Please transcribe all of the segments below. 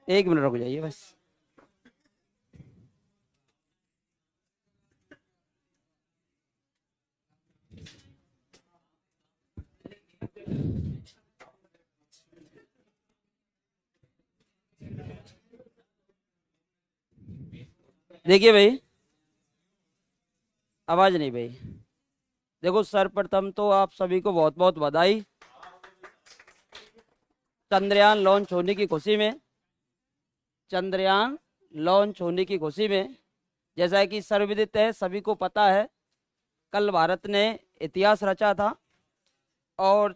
एक मिनट रुक जाइए बस। देखिए भाई, आवाज नहीं भाई। देखो, सर्वप्रथम तो आप सभी को बहुत बहुत बधाई। चंद्रयान लॉन्च होने की खुशी में, चंद्रयान लॉन्च होने की खुशी में, जैसा कि सर्वविदित है, सभी को पता है, कल भारत ने इतिहास रचा था और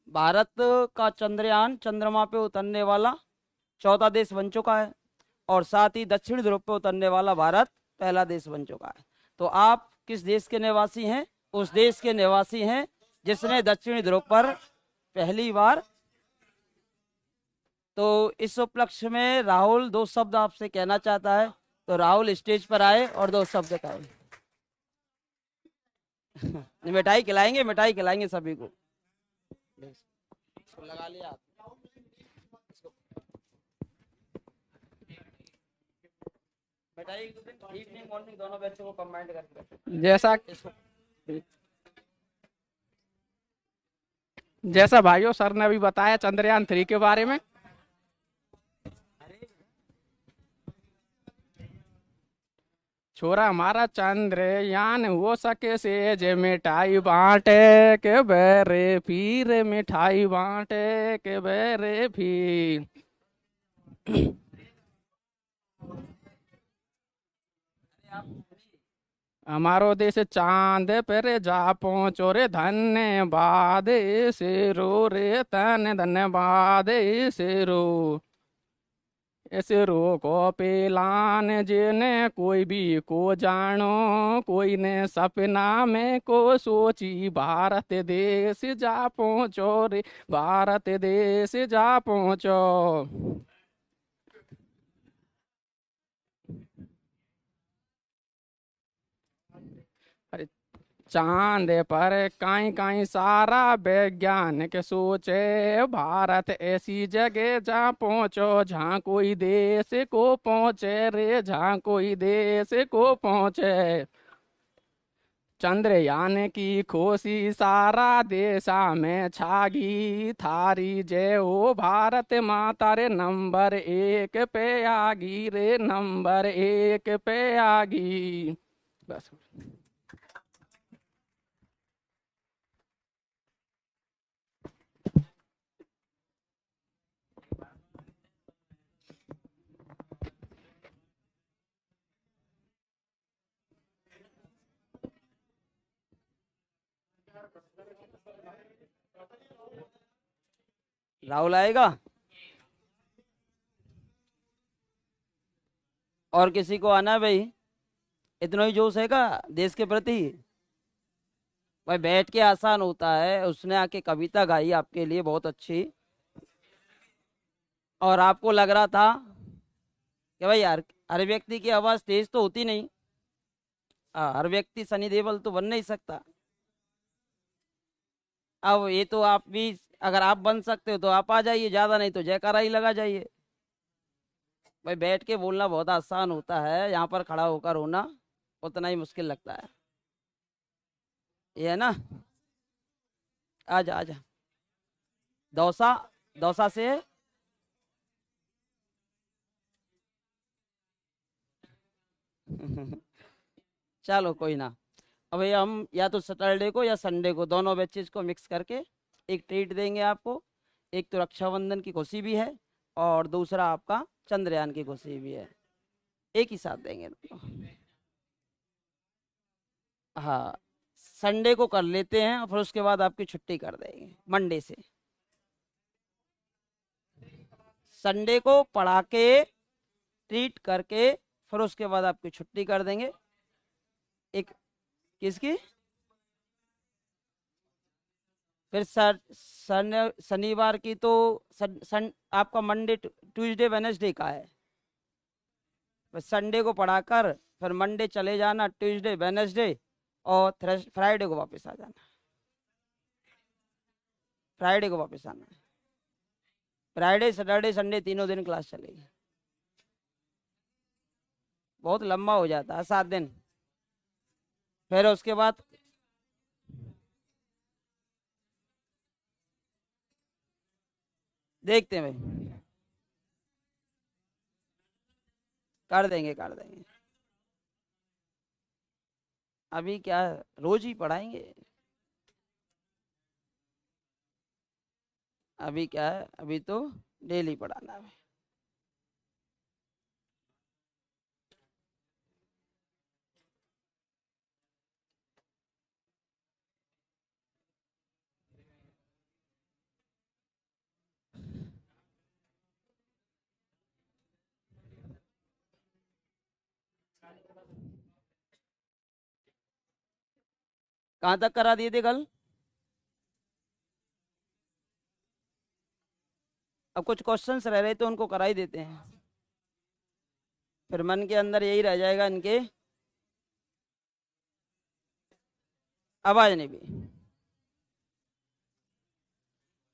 भारत का चंद्रयान चंद्रमा पे उतरने वाला चौथा देश बन चुका है और साथ ही दक्षिण ध्रुव पे उतरने वाला भारत पहला देश बन चुका है। तो आप किस देश के निवासी हैं? उस देश के निवासी हैं जिसने दक्षिणी ध्रुव पर पहली बार। तो इस उपलक्ष्य में राहुल दो शब्द आपसे कहना चाहता है, तो राहुल स्टेज पर आए और दो शब्द कहे। मिठाई खिलाएंगे, मिठाई खिलाएंगे सभी को। इसको लगा लिया आप। मिठाई इवनिंग मॉर्निंग दोनों बच्चों को कंबाइंड करके जैसा इसको। जैसा भाइयों सर ने अभी बताया चंद्रयान 3 के बारे में, छोरा हमारा चंद्रयान हो सके से जे मिठाई बांटे के बेरे फिर मिठाई बांटे के बेरे फिर। हमारो देश चांद पर जा पहुंचो रे धन्यवाद सिरो रे तन धन्यवाद सिरो। सिरो को पेलान जिने कोई भी को जानो, कोई ने सपना में को सोची भारत देश जा पहुंचो रे भारत देश जा पहुंचो। अरे चांद पर काई काई सारा वैज्ञानिक सोचे, भारत ऐसी जगह जहाँ पहुंचो जहाँ कोई देश को पहुंचे रे जहाँ कोई देश को पहुंचे। चंद्रयान की खुशी सारा देशा में छागी, थारी जय हो भारत माता रे नंबर 1 पे आगी रे नंबर 1 पे आगी। बस। राहुल आएगा और किसी को आना है भाई? इतना ही जोश है का देश के प्रति? भाई बैठ के आसान होता है, उसने आके कविता गाई आपके लिए बहुत अच्छी, और आपको लग रहा था कि भाई यार हर व्यक्ति की आवाज तेज तो होती नहीं। हर व्यक्ति सनी देओल तो बन नहीं सकता। अब ये तो आप भी, अगर आप बन सकते हो तो आप आ जाइए, ज्यादा नहीं तो जयकारा ही लगा जाइए। भाई बैठ के बोलना बहुत आसान होता है, यहाँ पर खड़ा होकर होना उतना ही मुश्किल लगता है। ये है ना? आजा आजा। दौसा, दौसा से। चलो कोई ना। अब ये हम या तो सैटरडे को या संडे को दोनों बैचेज को मिक्स करके एक ट्रीट देंगे आपको। एक तो रक्षाबंधन की खुशी भी है और दूसरा आपका चंद्रयान की खुशी भी है, एक ही साथ देंगे दोनों। हाँ, संडे को कर लेते हैं और फिर उसके बाद आपकी छुट्टी कर देंगे मंडे से। संडे को पढ़ा के ट्रीट करके फिर उसके बाद आपकी छुट्टी कर देंगे। एक किसकी? फिर शनिवार की तो आपका मंडे ट्यूसडे वेनेसडे का है। बस संडे को पढ़ाकर फिर मंडे चले जाना, ट्यूसडे वेनेसडे और फ्राइडे को वापस आ जाना। फ्राइडे को वापस आना है। फ्राइडे सैटरडे संडे तीनों दिन क्लास चलेगी। बहुत लंबा हो जाता है 7 दिन। फिर उसके बाद देखते हैं भाई, कर देंगे कर देंगे। अभी क्या रोज ही पढ़ाएंगे। अभी क्या है, अभी तो डेली पढ़ाना है। कहाँ तक करा दिए थे कल? अब कुछ क्वेश्चंस रह रहे तो उनको करा ही देते हैं, फिर मन के अंदर यही रह जाएगा इनके। आवाज नहीं भी।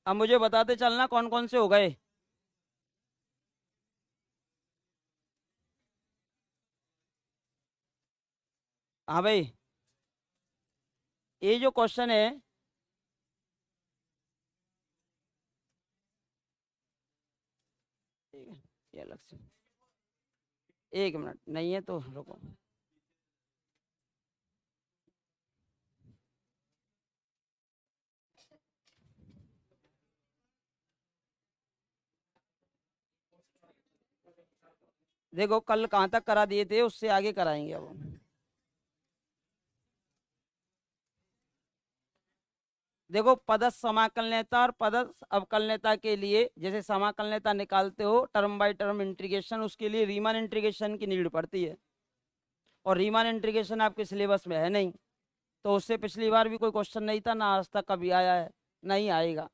अब मुझे बताते चलना कौन कौन से हो गए। हाँ भाई, ये जो क्वेश्चन है, ये अलग से 1 मिनट नहीं है तो रुको। देखो कल कहाँ तक करा दिए थे, उससे आगे कराएंगे अब हम। देखो पदस्थ समाकलनेता और पदस्थ अवकलनेता के लिए, जैसे समाकलनेता निकालते हो टर्म बाय टर्म इंटीग्रेशन, उसके लिए रीमान इंटीग्रेशन की नीड पड़ती है, और रीमान इंटीग्रेशन आपके सिलेबस में है नहीं, तो उससे पिछली बार भी कोई क्वेश्चन नहीं था, ना आज तक कभी आया है, नहीं आएगा।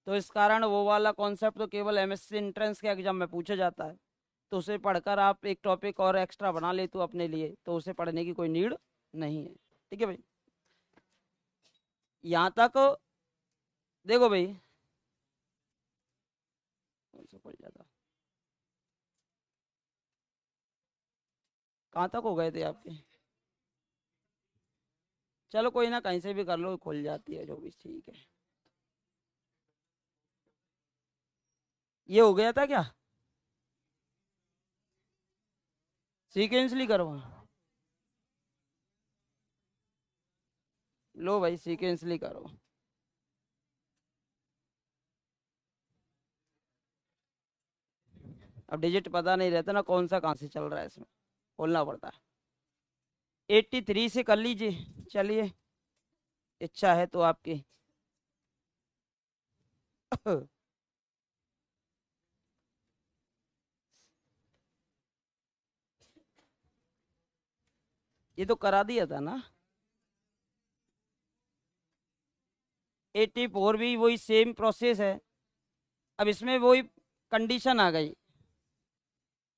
तो इस कारण वो वाला कॉन्सेप्ट तो केवल एमएससी एंट्रेंस के एग्जाम में पूछा जाता है, तो उसे पढ़कर आप एक टॉपिक और एक्स्ट्रा बना ले तो अपने लिए, तो उसे पढ़ने की कोई नीड नहीं है। ठीक है भाई, यहाँ तक देखो भाई। कौन सा पढ़ जाता, कहाँ तक हो गए थे आपके? चलो कोई ना, कहीं से भी कर लो, खुल जाती है जो भी, ठीक है। ये हो गया था क्या? सीक्वेंसली करो। लो भाई सीक्वेंसली करो। अब डिजिट पता नहीं रहता ना कौन सा कहाँ से चल रहा है, इसमें खोलना पड़ता है। 83 से कर लीजिए, चलिए इच्छा है तो आपकी। ये तो करा दिया था ना। 84 भी वही सेम प्रोसेस है। अब इसमें वही कंडीशन आ गई,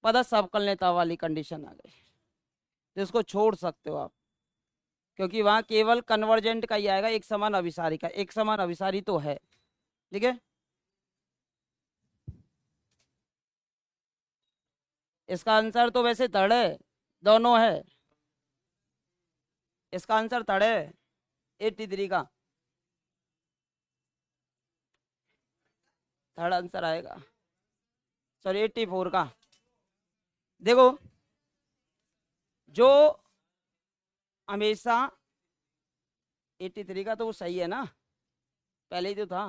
पदस्थ अवकलनीयता वाली कंडीशन आ गई, तो इसको छोड़ सकते हो आप, क्योंकि वहां केवल कन्वर्जेंट का ही आएगा, एक समान अभिसारी का। एक समान अभिसारी तो है, ठीक है। इसका आंसर तो वैसे थर्ड है, दोनों है। इसका आंसर थर्ड है 83 का, थर्ड आंसर आएगा, सॉरी 84 का। देखो जो हमेशा 83 का तो वो सही है ना, पहले ही तो था,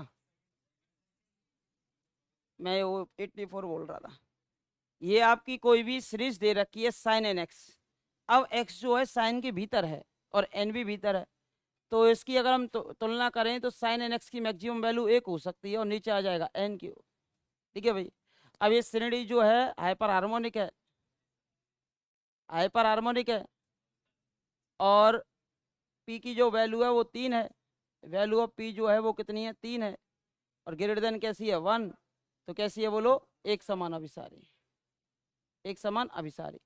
मैं वो 84 बोल रहा था। ये आपकी कोई भी सीरीज दे रखी है साइन एन एक्स, अब एक्स जो है साइन के भीतर है और एन भी भीतर है, तो इसकी अगर हम तुलना करें तो साइन एन एक्स की मैक्सिमम वैल्यू 1 हो सकती है और नीचे आ जाएगा एन की। ठीक है भाई। अब ये श्रेणी जो है हाइपर हार्मोनिक है, हाइपर हार्मोनिक है, और पी की जो वैल्यू है वो 3 है, वैल्यू ऑफ पी जो है वो कितनी है, 3 है, और ग्रेटर देन कैसी है, 1, तो कैसी है बोलो, एक समान अभिसारी, एक समान अभिसारी।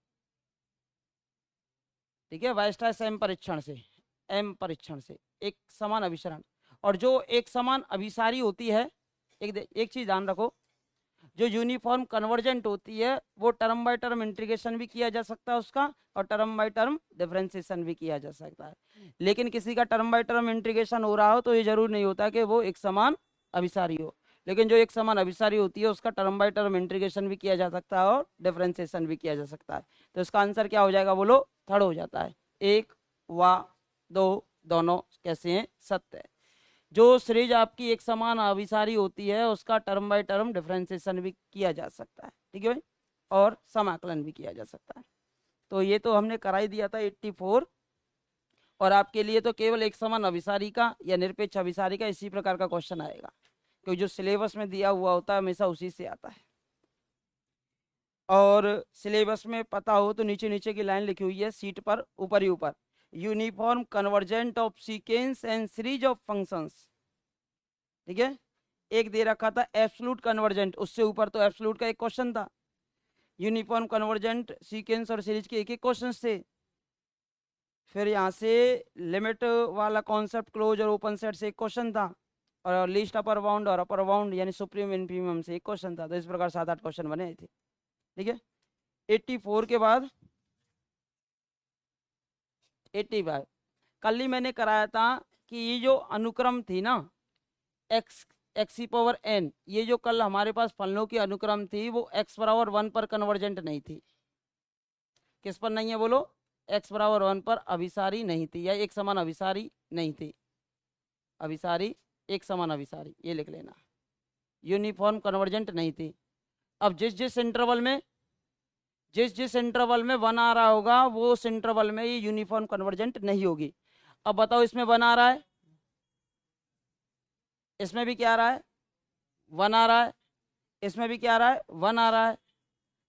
ठीक है, वाइस्टास एम परीक्षण से, एम परीक्षण से एक समान अभिसरण। और जो एक समान अभिसारी होती है, एक चीज ध्यान रखो, जो यूनिफॉर्म कन्वर्जेंट होती है वो टर्म बाय टर्म इंटीग्रेशन भी किया जा सकता है उसका, और टर्म बाय टर्म डिफरेंशिएशन भी किया जा सकता है। लेकिन किसी का टर्म बाय टर्म इंटीग्रेशन हो रहा हो तो ये जरूर नहीं होता कि वो एक समान अभिसारी हो, लेकिन जो एक समान अभिसारी होती है उसका टर्म बाय टर्म इंटीग्रेशन भी किया जा सकता है और डिफरेंशिएशन भी किया जा सकता है। तो इसका आंसर क्या हो जाएगा बोलो, थर्ड हो जाता है। 1 व 2 दोनों कैसे हैं, सत्य है। जो सीरीज आपकी एक समान अभिसारी होती है उसका टर्म बाय टर्म डिफरेंशिएशन भी किया जा सकता है, ठीक है भाई, और समाकलन भी किया जा सकता है। तो ये तो हमने करा ही दिया था 84, और आपके लिए तो केवल एक समान अभिसारी का या निरपेक्ष अभिसारी का इसी प्रकार का क्वेश्चन आएगा, क्योंकि जो सिलेबस में दिया हुआ होता है हमेशा उसी से आता है। और सिलेबस में पता हो तो नीचे नीचे की लाइन लिखी हुई है सीट पर, ऊपर ही ऊपर, uniform convergent of sequence and series of functions. ठीक है, एक दे रखा था एब्सोल्यूट कन्वर्जेंट, उससे ऊपर तो एब्सोल्यूट का एक क्वेश्चन था। यूनिफॉर्म कन्वर्जेंट सीक्वेंस और सीरीज के एक एक क्वेश्चन थे। फिर यहाँ से लिमिट वाला कॉन्सेप्ट, क्लोज और ओपन सेट से एक क्वेश्चन था, और लीस्ट अपर बाउंड और अपर बाउंड यानी सुप्रीम इन्फीमम से एक क्वेश्चन था। तो इस प्रकार 7-8 क्वेश्चन बने थे। ठीक है, 84 के बाद 85, कल ही मैंने कराया था कि ये जो अनुक्रम थी ना, एक्स पावर एन, ये जो कल हमारे पास फलनों की अनुक्रम थी वो x बराबर 1 पर कन्वर्जेंट नहीं थी। किस पर नहीं है बोलो, x बराबर 1 पर अभिसारी नहीं थी, या एक समान अभिसारी नहीं थी। अभिसारी, एक समान अभिसारी, ये लिख लेना, यूनिफॉर्म कन्वर्जेंट नहीं थी। अब जिस जिस इंटरवल में 1 आ रहा होगा वो उस इंटरवल में ये यूनिफॉर्म कन्वर्जेंट नहीं होगी। अब बताओ, इसमें 1 आ रहा है, इसमें भी क्या आ रहा है, 1 आ रहा है, इसमें भी क्या आ रहा है, 1 आ रहा है,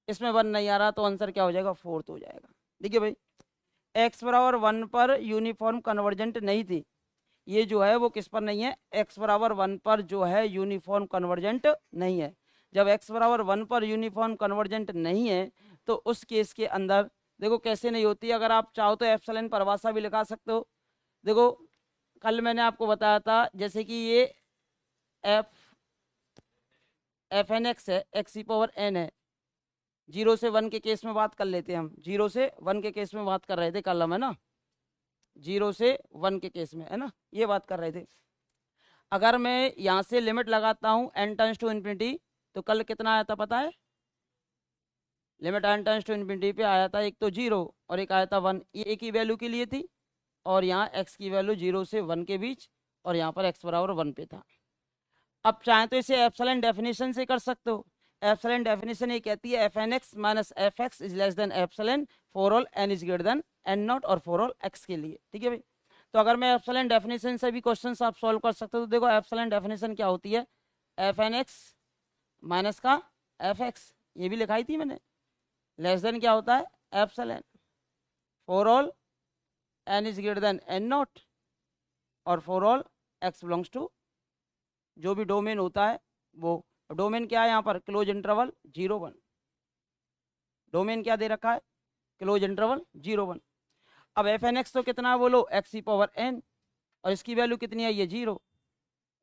इसमें 1 नहीं आ रहा, तो आंसर क्या हो जाएगा, 4th हो जाएगा। देखिए भाई, x बराबर 1 पर यूनिफॉर्म कन्वर्जेंट नहीं थी, ये जो है वो किस पर नहीं है, x बराबर 1 पर जो है यूनिफॉर्म कन्वर्जेंट नहीं है। जब x बराबर 1 पर यूनिफॉर्म कन्वर्जेंट नहीं है तो उस केस के अंदर देखो कैसे नहीं होती। अगर आप चाहो तो एप्सिलॉन परिभाषा भी लगा सकते हो। देखो कल मैंने आपको बताया था, जैसे कि ये एफ एन एक्स है, एक्स ई पावर एन है, 0 से 1 के केस में बात कर लेते हैं हम, 0 से 1 के केस में बात कर रहे थे कल हम, है ना, 0 से 1 के केस में, है ना, ये बात कर रहे थे। अगर मैं यहाँ से लिमिट लगाता हूँ n टेंड्स टू इन्फिनिटी, तो कल कितना आया था पता है, limit n tends to infinity पे आया था एक तो 0 और एक आया था 1, ये एक ही वैल्यू के लिए थी, और यहाँ x की वैल्यू 0 से 1 के बीच, और यहाँ पर x बराबर 1 पे था। अब चाहे तो इसे एप्सिलॉन डेफिनेशन से कर सकते हो। एप्सिलॉन डेफिनेशन ये कहती है F N x minus F x is less than epsilon for all N is greater than N naught, और फॉर ऑल एक्स के लिए। ठीक है भाई, तो अगर मैं एप्सिलॉन डेफिनेशन से भी क्वेश्चन आप सॉल्व कर सकते हो, तो देखो एप्सिलॉन डेफिनेशन क्या होती है, एफ एन एक्स माइनस का एफ एक्स, ये भी लिखाई थी मैंने, लेस देन क्या होता है epsilon for all N is greater than N naught, और for all x belongs to, जो भी डोमेन होता है वो, डोमेन क्या है यहाँ पर, क्लोज इंटरवल 0-1, डोमेन क्या दे रखा है, क्लोज इंटरवल 0-1। अब एफ एन एक्स तो कितना है बोलो, एक्स ई पावर एन, और इसकी वैल्यू कितनी है, ये 0,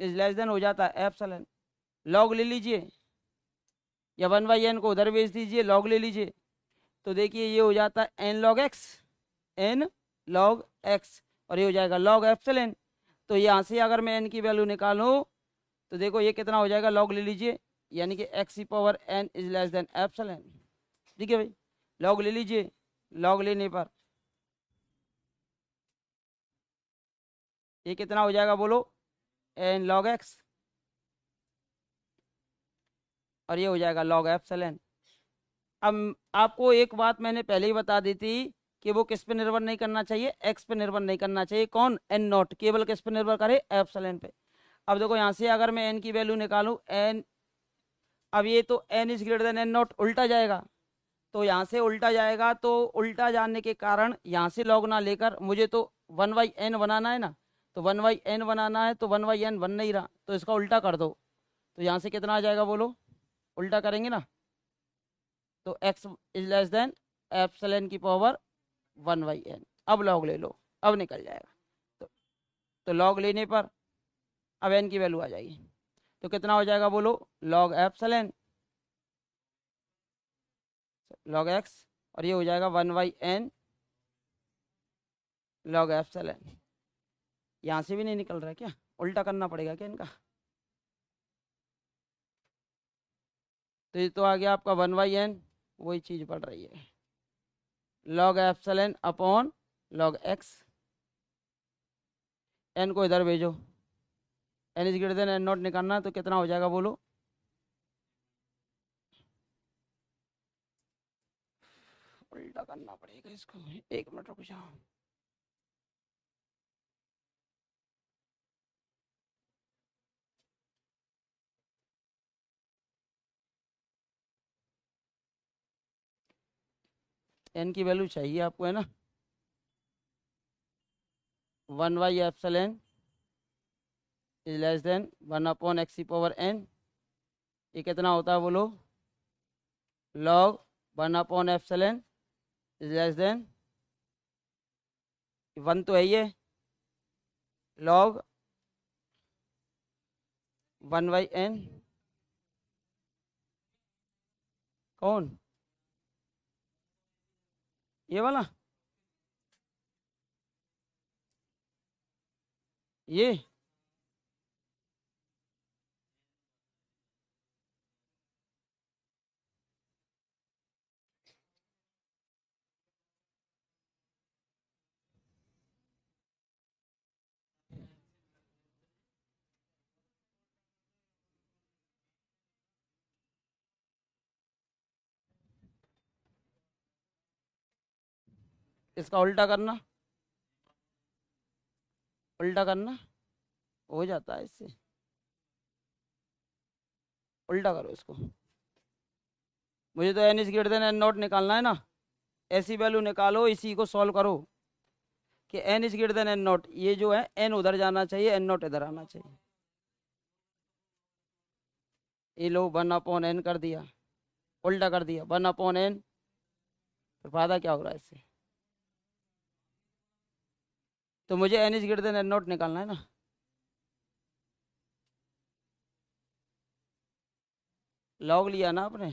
इज लेस देन हो जाता है एप्सिलॉन, लॉग ले लीजिए या 1/n को उधर भेज दीजिए, लॉग ले लीजिए, तो देखिए ये हो जाता है N log X, N log X, और ये हो जाएगा लॉग एप्सिलॉन। तो यहाँ से अगर मैं एन की वैल्यू निकालूं तो देखो ये कितना हो जाएगा, लॉग ले लीजिए, यानी कि X E power N is less than epsilon. ठीक है भाई, लॉग ले लीजिए, लॉग लेने पर ये कितना हो जाएगा बोलो, एन लॉग एक्स, और ये हो जाएगा लॉग एप्सिलॉन। अब आपको एक बात मैंने पहले ही बता दी थी कि वो किस पे निर्भर नहीं करना चाहिए, एक्स पे निर्भर नहीं करना चाहिए, कौन, एन नॉट, केवल किस पे निर्भर करे, एप्सिलॉन पे। अब देखो यहाँ से अगर मैं एन की वैल्यू निकालूं, एन, अब ये तो N is greater than N naught उल्टा जाएगा, तो यहाँ से उल्टा जाएगा, तो उल्टा जाने के कारण यहाँ से लॉग ना लेकर मुझे तो 1/n बनाना है ना, तो 1/n बनाना है, तो 1/n बन नहीं रहा, तो इसका उल्टा कर दो, तो यहाँ से कितना आ जाएगा बोलो, उल्टा करेंगे ना, तो x is less than epsilon की पावर 1/n। अब लॉग ले लो, अब निकल जाएगा। तो लॉग लेने पर अब n की वैल्यू आ जाएगी, तो कितना हो जाएगा बोलो, लॉग एप्सिलॉन लॉग x, और ये हो जाएगा 1/n लॉग एप्सिलॉन। यहाँ से भी नहीं निकल रहा है क्या, उल्टा करना पड़ेगा क्या इनका। तो ये तो आ गया आपका 1/n, वही चीज़ पड़ रही है, log epsilon upon log x। n को इधर भेजो, n is greater then n not निकालना है, तो कितना हो जाएगा बोलो, उल्टा करना पड़ेगा इसको, 1 मिनट रुक जाओ। n की वैल्यू चाहिए आपको, है ना, 1/एप्सिलॉन इज लेस देन 1/x⁴n। ये कितना होता है बोलो, लॉग 1/एप्सिलॉन इज लेस देन 1 तो है ये, लॉग 1/n। कौन, ये वाला, ये इसका उल्टा करना, उल्टा करना हो जाता है इससे, उल्टा करो इसको। मुझे तो n is greater then n not निकालना है ना, ऐसी वैल्यू निकालो, इसी को सॉल्व करो कि n is greater then n not, ये जो है n उधर जाना चाहिए, n नॉट इधर आना चाहिए। ये लो 1/n कर दिया, उल्टा कर दिया 1/n, तो फायदा क्या हो रहा है इससे, तो मुझे n is greater then n not निकालना है ना, लॉग लिया ना आपने,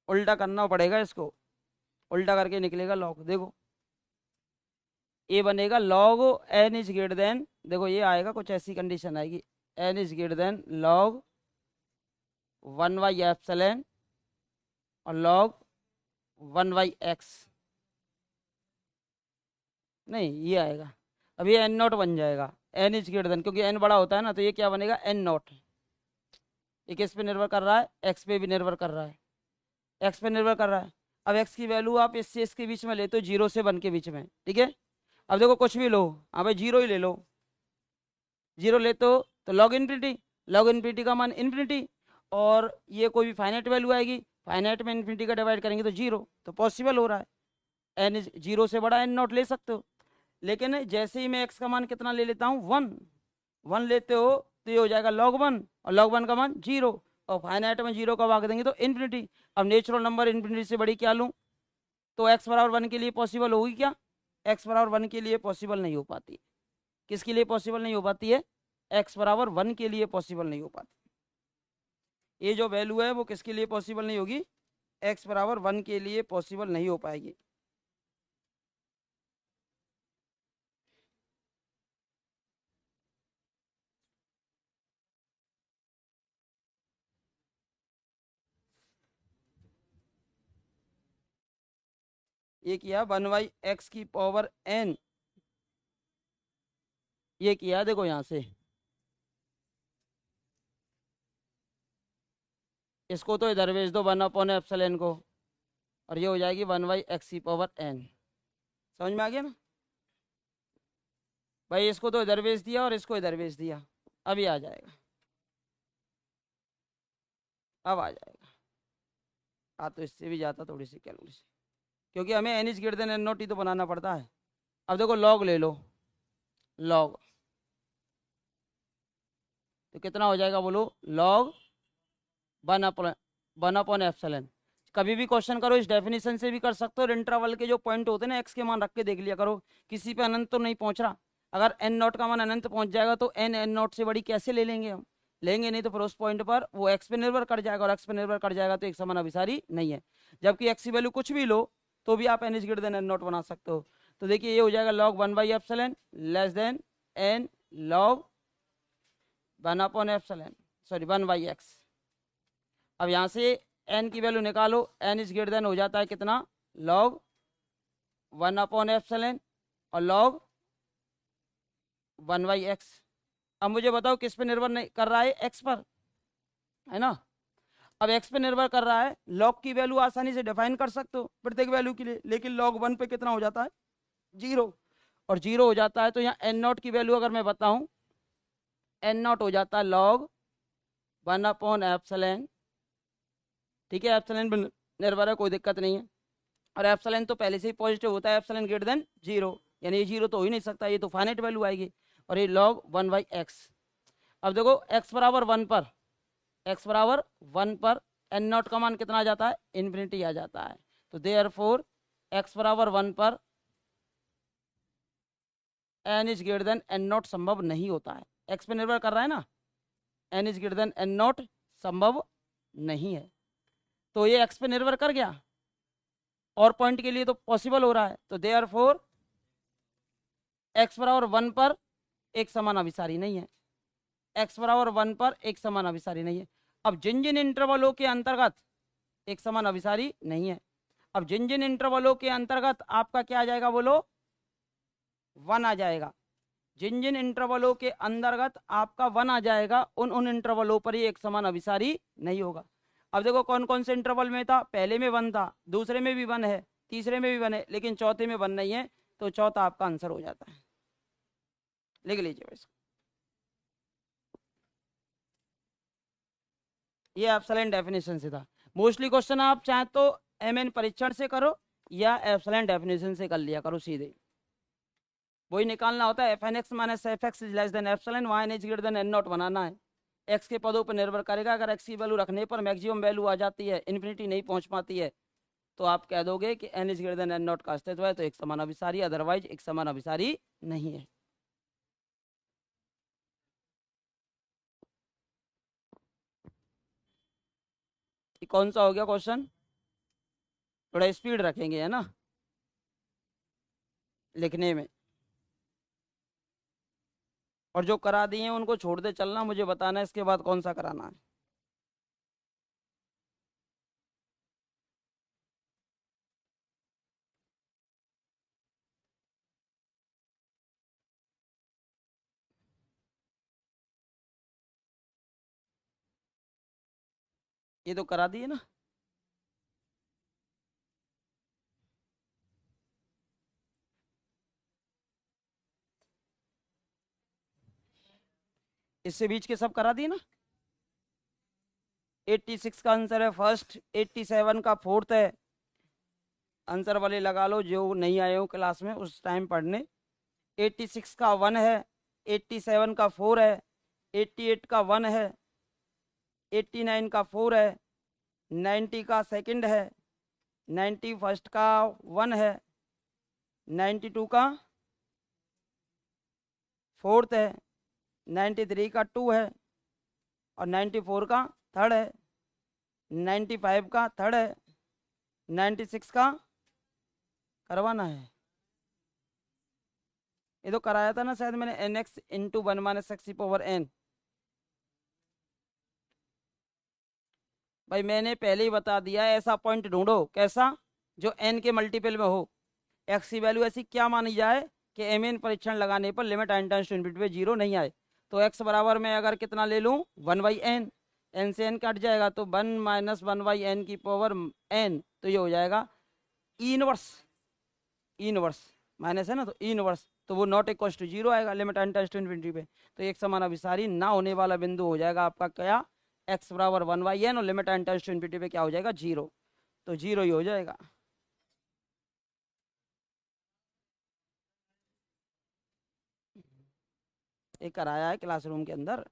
उल्टा करना पड़ेगा इसको, उल्टा करके निकलेगा लॉग। देखो ये बनेगा log n is greater than, देखो ये आएगा, कुछ ऐसी कंडीशन आएगी, n is greater than log 1/एप्सिलॉन और लॉग 1/x, नहीं ये आएगा, अब ये n नॉट बन जाएगा, n इज ग्रेटर देन, क्योंकि n बड़ा होता है ना, तो ये क्या बनेगा n नॉट। ये किस पे निर्भर कर रहा है, x पे भी निर्भर कर रहा है, x पे निर्भर कर रहा है। अब x की वैल्यू आप इससे इसके बीच में लेते हो, 0 से 1 के बीच में, ठीक है। अब देखो कुछ भी लो, हाँ भाई 0 ही ले लो, 0 लेते हो तो लॉग इन्फिनिटी, लॉग इन्फिनिटी का मान इन्फिनिटी, और ये कोई भी फाइनाइट वैल्यू आएगी, फाइनाइट में इन्फिनिटी का डिवाइड करेंगे तो 0, तो पॉसिबल हो रहा है, n 0 से बड़ा n नॉट ले सकते हो। लेकिन जैसे ही मैं x का मान कितना ले लेता हूँ 1, 1 लेते हो तो ये हो जाएगा log 1, और log 1 का मान 0, और फाइनाइट में 0 का भाग देंगे तो इन्फिनिटी। अब नेचुरल नंबर इन्फिनिटी से बड़ी क्या लूँ, तो x बराबर 1 के लिए पॉसिबल होगी क्या, x बराबर 1 के लिए पॉसिबल नहीं हो पाती। किसके लिए पॉसिबल नहीं हो पाती है, x बराबर 1 के लिए पॉसिबल नहीं हो पाती। ये जो वैल्यू है वो किसके लिए पॉसिबल नहीं होगी, x बराबर 1 के लिए पॉसिबल नहीं हो पाएगी। ये किया 1/x⁴n, ये किया देखो यहाँ से, इसको तो इधर भेज दो 1/एप्सिलॉन को, और ये हो जाएगी 1/x⁴n। समझ में आ गया ना भाई, इसको तो इधर भेज दिया और इसको इधर भेज दिया, अभी आ जाएगा, अब आ जाएगा। तो इससे भी जाता थोड़ी सी कैलकुलेशन, क्योंकि हमें N is greater than N naught ही तो बनाना पड़ता है। अब देखो लॉग ले लो, लॉग तो कितना हो जाएगा बोलो, लॉग 1/1 एप्सिलॉन। कभी भी क्वेश्चन करो इस डेफिनेशन से भी कर सकते हो, और इंटरवल के जो पॉइंट होते हैं ना एक्स के मान रख के देख लिया करो, किसी पे अनंत तो नहीं पहुंच रहा। अगर एन नॉट का मान अनंत पहुंच जाएगा तो एन एन नॉट से बड़ी कैसे ले लेंगे हम, लेंगे नहीं, तो फिर उस पॉइंट पर वो एक्स पे निर्भर कर जाएगा, और एक्स पे निर्भर कर जाएगा तो एक समान अभिसारी नहीं है। जबकि एक्स की वैल्यू कुछ भी लो तो भी आप n is greater than N naught बना सकते हो। तो देखिए ये हो जाएगा लॉग 1/एप्सिलॉन लेस देन एन लॉग 1/एप्सिलॉन, सॉरी 1/x। अब यहाँ से एन की वैल्यू निकालो, एन इज ग्रेटर देन हो जाता है कितना, लॉग 1/एप्सिलॉन और लॉग 1/x। अब मुझे बताओ किस पे निर्भर नहीं कर रहा है, एक्स पर, है ना। अब एक्स पे निर्भर कर रहा है, लॉग की वैल्यू आसानी से डिफाइन कर सकते हो प्रत्येक वैल्यू के लिए, लेकिन लॉग 1 पे कितना हो जाता है, 0, और 0 हो जाता है तो यहाँ एन नॉट की वैल्यू अगर मैं बताऊं, एन नॉट हो जाता है लॉग 1/एप्सिलॉन, ठीक है, एप्सिलॉन पर निर्भर है, कोई दिक्कत नहीं है। और एप्सिलॉन तो पहले से ही पॉजिटिव होता है, एप्सिलॉन ग्रेटर देन 0, यानी ये 0 तो हो ही नहीं सकता, ये तो फाइनाइट वैल्यू आएगी, और ये लॉग 1/x। अब देखो x बराबर 1 पर, x बराबर 1 पर एन नॉट का मान कितना आ जाता है, इन्फिनिटी आ जाता है। तो देयरफॉर x बराबर 1 पर N is greater than N naught संभव नहीं होता है, x पे निर्भर कर रहा है ना, N is greater than N naught संभव नहीं है। तो ये x पे निर्भर कर गया, और पॉइंट के लिए तो पॉसिबल हो रहा है, तो देयरफॉर x बराबर 1 पर एक समान अभिसारी नहीं है, x बराबर 1 पर एक समान अभिसारी नहीं है। अब जिन जिन इंटरवलों के अंतर्गत एक समान अभिसारी नहीं है, अब जिन जिन इंटरवलों के अंतर्गत आपका क्या आ जाएगा बोलो, 1 आ जाएगा, जिन जिन इंटरवलों के अंतर्गत आपका 1 आ जाएगा उन उन इंटरवलों पर ही एक समान अभिसारी नहीं होगा। अब देखो कौन कौन से इंटरवल में था, पहले में 1 था, दूसरे में भी 1 है, तीसरे में भी 1 है, लेकिन चौथे में 1 नहीं है, तो चौथा आपका आंसर हो जाता है। लिख लीजिए वैसे, ये एप्सिलॉन डेफिनेशन से था। मोस्टली क्वेश्चन आप चाहे तो एमएन परीक्षण से करो या एप्सिलॉन डेफिनेशन से कर लिया करो, सीधे वही निकालना होता है, F N x minus F x is less than epsilon, वहाँ n is greater than N naught बनाना है। एक्स के पदों पर निर्भर करेगा, अगर एक्स की वैल्यू रखने पर मैक्सिमम वैल्यू आ जाती है, इन्फिनिटी नहीं पहुंच पाती है, तो आप कह दोगे कि N is greater than N naught का अस्तित्व है, तो एक समान अभिसारी, अदरवाइज एक समान अभिसारी नहीं है। कौन सा हो गया क्वेश्चन, थोड़ा स्पीड रखेंगे है ना लिखने में, और जो करा दिए हैं उनको छोड़ दे चलना, मुझे बताना है इसके बाद कौन सा कराना है। ये तो करा दिए ना, इससे बीच के सब करा दिए ना। 86 का आंसर है फर्स्ट, 87 का फोर्थ है, आंसर वाले लगा लो जो नहीं आए हो क्लास में उस टाइम पढ़ने। 86 का 1 है, 87 का 4 है, 88 का 1 है, 89 का 4 है, 90 का सेकंड है, 90 फर्स्ट का 1 है, 92 का फोर्थ है, 93 का 2 है, और 94 का थर्ड है, 95 का थर्ड है, 96 का करवाना है। ये तो कराया था ना शायद मैंने, n x into 1 minus x ई पावर एन। भाई मैंने पहले ही बता दिया, ऐसा पॉइंट ढूंढो कैसा, जो एन के मल्टीपल में हो, एक्स की वैल्यू ऐसी क्या मानी जाए कि एम एन परीक्षण लगाने पर limit n tends to infinity पे 0 नहीं आए। तो एक्स बराबर में अगर कितना ले लूँ 1/n, एन से एन कट जाएगा तो 1 माइनस 1/n की पावर n, तो ये हो जाएगा इनवर्स, इनवर्स माइनस है ना, तो इनवर्स, तो वो नॉट इक्वल टू 0 आएगा limit n tends to infinity पे। तो एक समान अभिसारी ना होने वाला बिंदु हो जाएगा आपका क्या, एक्स बराबर 1/n और limit n tends to infinity पे क्या हो जाएगा 0। तो 0 ही हो जाएगा। ये कराया है क्लासरूम के अंदर,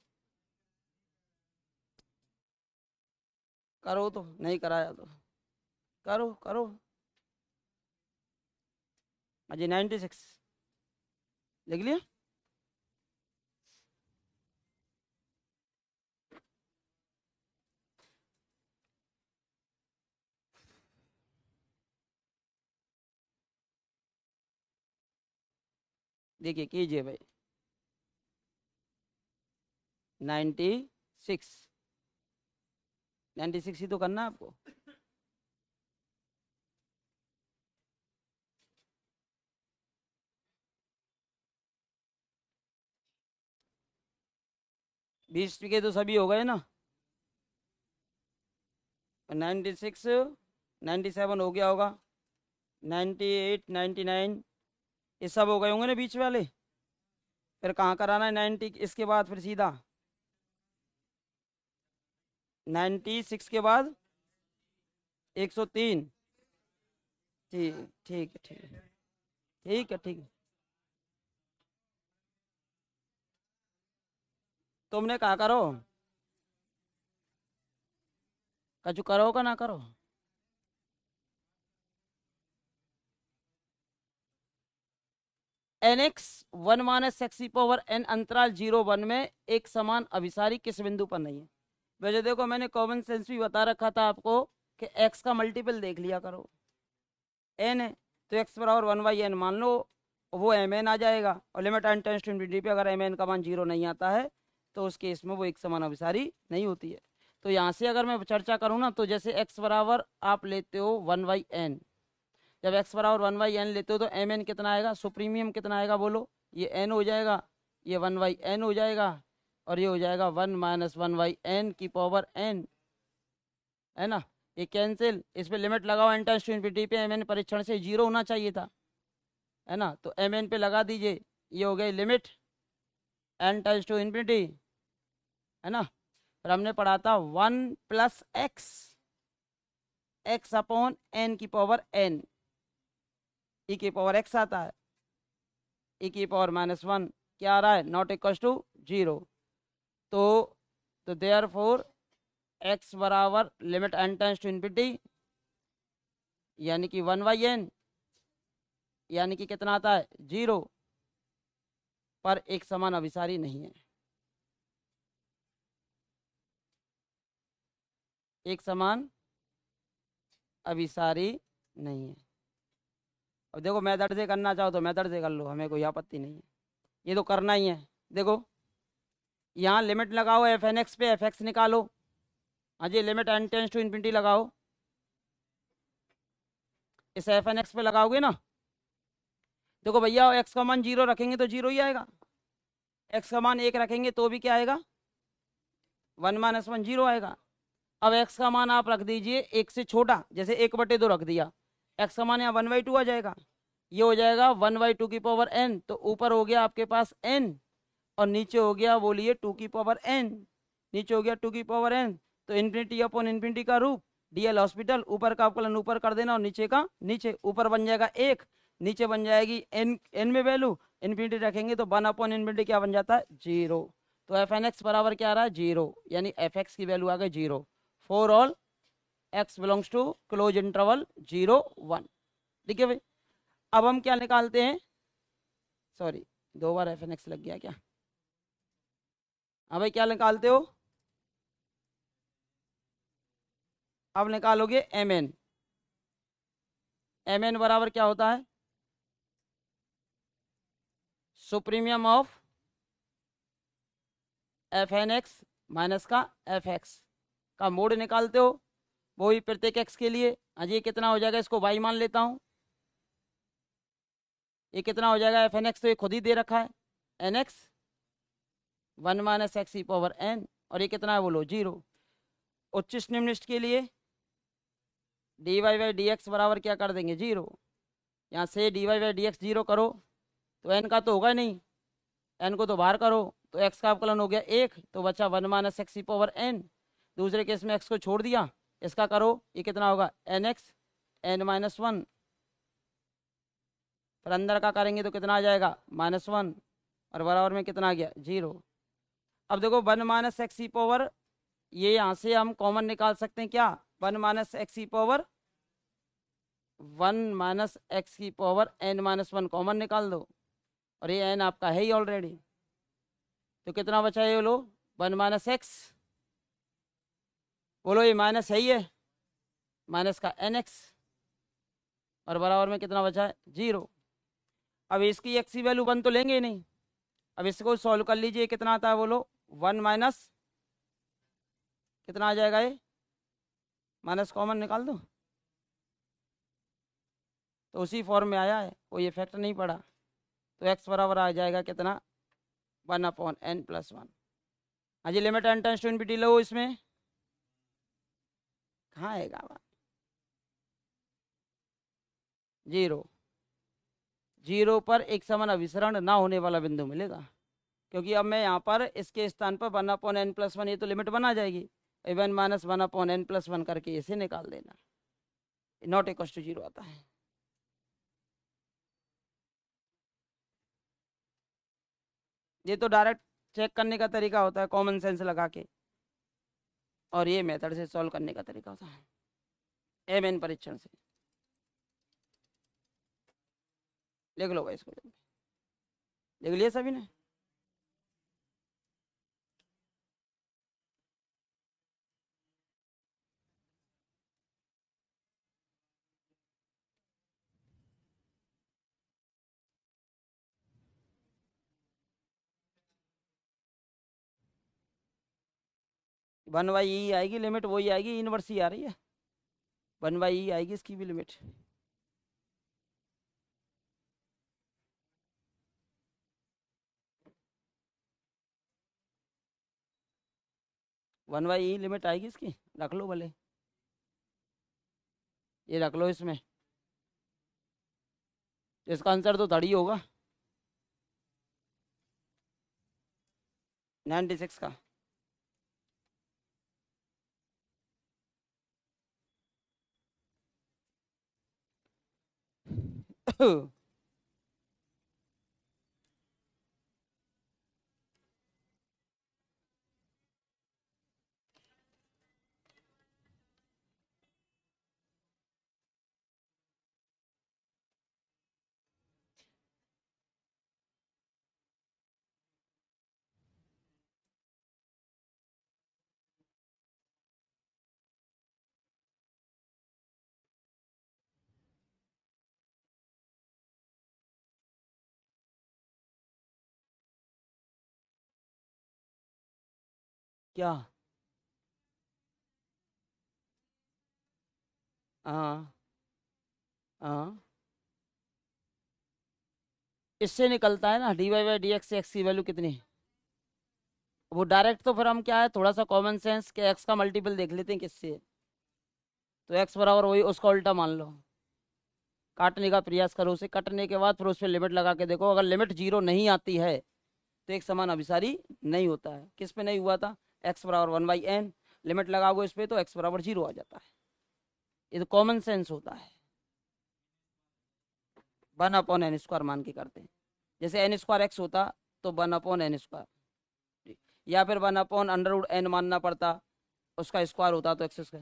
करो तो, नहीं कराया तो करो करो। अजय 96 लिख लिया। देखिए कीजिए भाई, 96 96 ही तो करना है आपको। बीस के तो सभी हो गए ना, 96 97 हो गया होगा, 98 99 ये सब हो गए होंगे ना बीच वाले। फिर कहाँ कराना है 90 इसके बाद, फिर सीधा 96 के बाद 103। ठीक ठीक है ठीक है ठीक है ठीक है। तुमने कहा करो, कछु करो का ना करो। NX 1 minus x power n अंतराल 0 1 में एक समान अभिसारी किस बिंदु पर नहीं है। वैसे देखो मैंने कॉमन सेंस भी बता रखा था आपको कि x का मल्टीपल देख लिया करो, n है तो x बराबर 1/n मान लो, वो mn आ जाएगा। और limit n tends to infinity पे अगर mn का मान 0 नहीं आता है तो उस केस में वो एक समान अभिसारी नहीं होती है। तो यहाँ से अगर मैं चर्चा करूँ ना, तो जैसे x बराबर आप लेते हो 1/n, जब x बराबर 1/n लेते हो तो mn कितना आएगा, सुप्रीमियम कितना आएगा बोलो, ये n हो जाएगा, ये 1/n हो जाएगा, और ये हो जाएगा 1 माइनस 1/n की पावर n, है ना। ये कैंसिल, इस पे लिमिट लगाओ n टेंड्स टू इनफिनिटी पे, mn परीक्षण से 0 होना चाहिए था, है ना। तो mn पे लगा दीजिए, ये हो गई limit n tends to infinity, है ना। फिर हमने पढ़ा था 1 प्लस एक्स अपॉन n की पावर n, e की पावर x आता है, e की पावर -1 क्या आ रहा है, नॉट इक्वल टू 0। तो देयर फोर x बराबर limit n tends to infinity यानी कि 1/n, यानी कि कितना आता है 0, पर एक समान अभिसारी नहीं है, एक समान अभिसारी नहीं है। अब देखो मेथड से करना चाहो तो मेथड से कर लो, हमें कोई आपत्ति नहीं है, ये तो करना ही है। देखो यहाँ लिमिट लगाओ fn(x) पे, fx निकालो। हाँ जी, limit n tends to infinity लगाओ, इस fn(x) पे लगाओगे ना, देखो भैया x का मान 0 रखेंगे तो 0 ही आएगा, x का मान 1 रखेंगे तो भी क्या आएगा, 1 माइनस 1 0 आएगा। अब x का मान आप रख दीजिए 1 से छोटा, जैसे 1/2 रख दिया, x का मान यहाँ 1/2 आ जाएगा, ये हो जाएगा 1/2 की पावर n, तो ऊपर हो गया आपके पास n और नीचे हो गया बोलिए 2 की पावर n, नीचे हो गया 2 की पावर n। तो इन्फिनिटी अपॉन इन्फिनिटी का रूप, डीएल हॉस्पिटल, ऊपर का अवकलन ऊपर कर देना और नीचे का नीचे, ऊपर बन जाएगा 1, नीचे बन जाएगी n में वैल्यू, इन्फिनिटी रखेंगे तो 1 अपॉन इन्फिनिटी क्या बन जाता है 0। तो fn(x) बराबर क्या आ रहा है 0, यानी fx की वैल्यू आ गई 0 for all x belongs to close interval 0 1। ठीक है भाई, अब हम क्या निकालते हैं, सॉरी 2 बार fn(x) लग गया क्या। हाँ भाई क्या निकालते हो, अब निकालोगे mn बराबर क्या होता है, सुप्रीमियम ऑफ fn(x) माइनस का fx का मोड निकालते हो, वो भी प्रत्येक x के लिए। हाँ जी, ये कितना हो जाएगा, इसको y मान लेता हूँ, ये कितना हो जाएगा fn(x) तो ये खुद ही दे रखा है nx 1 माइनस एक्स की पावर n, और ये कितना है बोलो 0। उच्चिष्ट निम्निष्ट के लिए dy बाई डी एक्स बराबर क्या कर देंगे 0, यहाँ से dy बाई डी एक्स 0 करो तो n का तो होगा नहीं, n को तो बाहर करो तो x का अवकलन हो गया 1, तो बचा 1 माइनस एक्स की पावर n। दूसरे केस में x को छोड़ दिया इसका करो, ये कितना होगा N X N minus one, फिर अंदर का करेंगे तो कितना आ जाएगा माइनस वन, और बराबर में कितना आ गया 0। अब देखो 1 माइनस एक्स ई पावर, ये यहाँ से हम कॉमन निकाल सकते हैं क्या, 1 माइनस एक्स ई पावर 1 माइनस एक्स की power N minus one common निकाल दो, और ये एन आपका है ही ऑलरेडी, तो कितना बचा ये बोलो 1 माइनस एक्स, बोलो ये माइनस है ही है, माइनस का एन एक्स, और बराबर में कितना बचा है 0। अब इसकी एक्स की वैल्यू 1 तो लेंगे ही नहीं, अब इसको सॉल्व कर लीजिए, कितना आता है बोलो 1 माइनस कितना आ जाएगा, ये माइनस कॉमन निकाल दो, तो उसी फॉर्म में आया है, कोई इफेक्ट नहीं पड़ा, तो x बराबर आ जाएगा कितना 1/n+1। हाँ जी, limit n tends to infinity लो, इसमें कहाँ आएगा 0, 0 पर एक समान अभिसरण ना होने वाला बिंदु मिलेगा, क्योंकि अब मैं यहाँ पर इसके स्थान पर 1/n+1, ये तो लिमिट बना जाएगी, 1 माइनस 1/n+1 करके इसे निकाल देना, नॉट इक्वल टू 0 आता है। ये तो डायरेक्ट चेक करने का तरीका होता है कॉमन सेंस लगा के, और ये मेथड से सॉल्व करने का तरीका होता है एम परीक्षण से। लिख लो भाई इसको, लिख लिया सभी ने? वन बाई ई आएगी लिमिट, वही आएगी इनवर्स ही आ रही है, 1/e आएगी इसकी भी limit. One by E limit आएगी इसकी, रख लो भले, ये रख लो इसमें, इसका आंसर तो थर्ड ही होगा 96 का। क्या? हाँ हाँ, इससे निकलता है ना dy/dx से x की वैल्यू कितनी, वो डायरेक्ट तो फिर हम क्या है थोड़ा सा कॉमन सेंस के x का मल्टीपल देख लेते हैं किससे, तो x बराबर वही उसका उल्टा मान लो, काटने का प्रयास करो, उसे कटने के बाद फिर उस पर लिमिट लगा के देखो, अगर लिमिट 0 नहीं आती है तो एक समान अभिसारी नहीं होता है। किस पे नहीं हुआ था, x बराबर 1/n, लिमिट लगाओगे इस पे तो x बराबर 0 आ जाता है, ये तो कॉमन सेंस होता है, 1/n² मान के करते हैं, जैसे n² x होता तो 1/n², या फिर 1/√n मानना पड़ता, उसका स्क्वायर होता तो x²।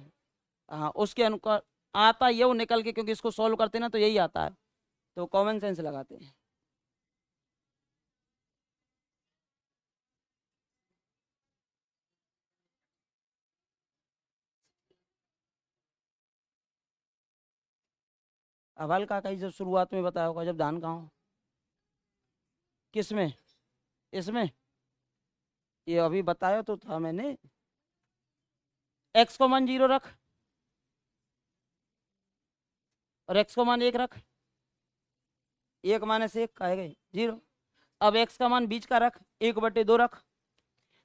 हाँ, उसके अनुसार आता ये वो निकल के, क्योंकि इसको सॉल्व करते ना तो यही आता है, तो कॉमन सेंस लगाते हैं। अवल का कहीं जब शुरुआत में बताया होगा, जब धान का हो, किस में, इसमें, ये अभी बताया तो था मैंने, x को मान 0 रख और x को मान 1 रख, 1 माइनस 1 कहेगा 0, अब x का मान बीच का रख, 1/2 रख,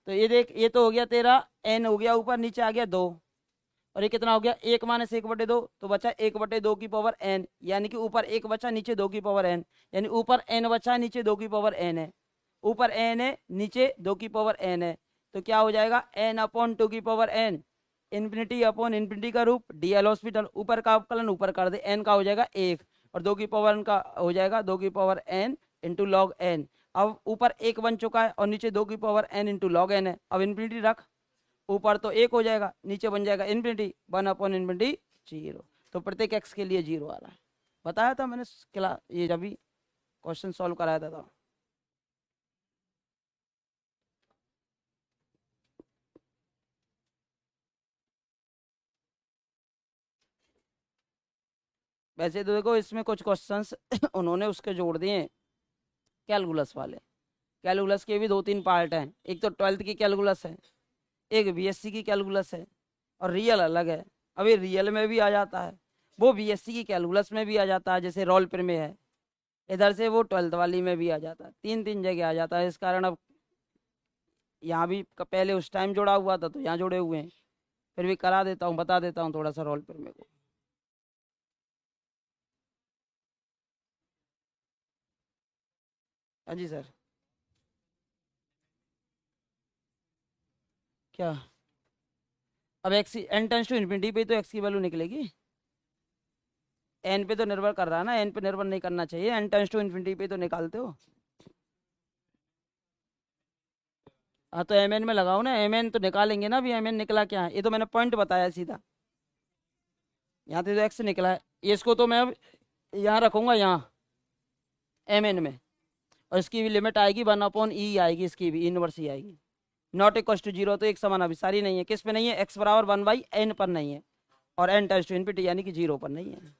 तो ये देख ये तो हो गया तेरा n हो गया ऊपर, नीचे आ गया 2, और ये कितना हो गया 1 माइनस 1/2, तो बचा 1/2 की पावर n, यानी कि ऊपर 1 बचा नीचे 2 की पावर n, यानी ऊपर n बचा नीचे 2 की पावर n है, ऊपर n है नीचे 2 की पावर n है, तो क्या हो जाएगा n/2 की power n, infinity upon infinity का रूप, डी एल हॉस्पिटल, ऊपर का अवकलन ऊपर कर दे, एन का हो जाएगा 1 और 2 की पावर एन का हो जाएगा 2 की power N into log N. अब ऊपर 1 बन चुका है और नीचे 2 की power N into log N है। अब इन्फिनिटी रख, ऊपर तो 1 हो जाएगा, नीचे बन जाएगा इन्फिनिटी 1 अपॉन इन्फिनिटी 0। तो प्रत्येक एक्स के लिए 0 आ रहा है। बताया था मैंने क्लास, ये जब भी क्वेश्चन सॉल्व कराया था। वैसे तो देखो इसमें कुछ क्वेश्चंस उन्होंने उसके जोड़ दिए कैलकुलस वाले। कैलकुलस के भी 2-3 पार्ट हैं, एक तो 12th की कैलकुलस है, एक बीएससी की कैलकुलस है और रियल अलग है। अभी रियल में भी आ जाता है, वो बीएससी की कैलकुलस में भी आ जाता है, जैसे रोल पर में है, इधर से वो 12th वाली में भी आ जाता है, 3-3 जगह आ जाता है। इस कारण अब यहाँ भी पहले उस टाइम जोड़ा हुआ था तो यहाँ जोड़े हुए हैं, फिर भी करा देता हूँ, बता देता हूँ थोड़ा सा रोल पर मेरे को। हाँ जी सर। क्या? अब X N tends to infinity पे तो एक्स की वैल्यू निकलेगी, एन पे तो निर्भर कर रहा है ना, एन पे निर्भर नहीं करना चाहिए, एन टेंस टू इन्फिनिटी पे तो निकालते हो। हाँ तो एम एन में लगाओ ना, एम एन तो निकालेंगे ना। अभी एम एन निकला क्या है, ये तो मैंने पॉइंट बताया सीधा, यहाँ से तो एक्स निकला है, इसको तो मैं अब यहाँ रखूँगा यहाँ एम एन में, और इसकी भी लिमिट आएगी 1/e आएगी, इसकी भी इनवर्स ही आएगी। नॉट इक्वल टू 0 तो एक समान अभिसारी नहीं है, किस पे नहीं है, एक्स बराबर 1/n पर नहीं है, और एन टेंस टू इन्फिनिटी यानी कि 0 पर नहीं है।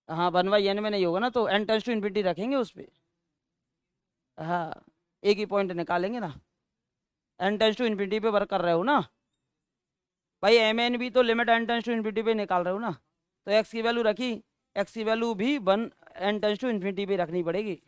हाँ 1/n में नहीं होगा ना, तो एन टेंस टू इन्फिनिटी रखेंगे उस पर। हाँ एक ही पॉइंट निकालेंगे ना, एन टेंस टू इन्फिनिटी पे वर्क कर रहे हो ना भाई, एम एन भी तो limit N tends to infinity पे निकाल रहे हो ना, तो एक्स की वैल्यू रखी, एक्स की वैल्यू भी 1 एन टेंस टू इन्फिनिटी पे रखनी पड़ेगी।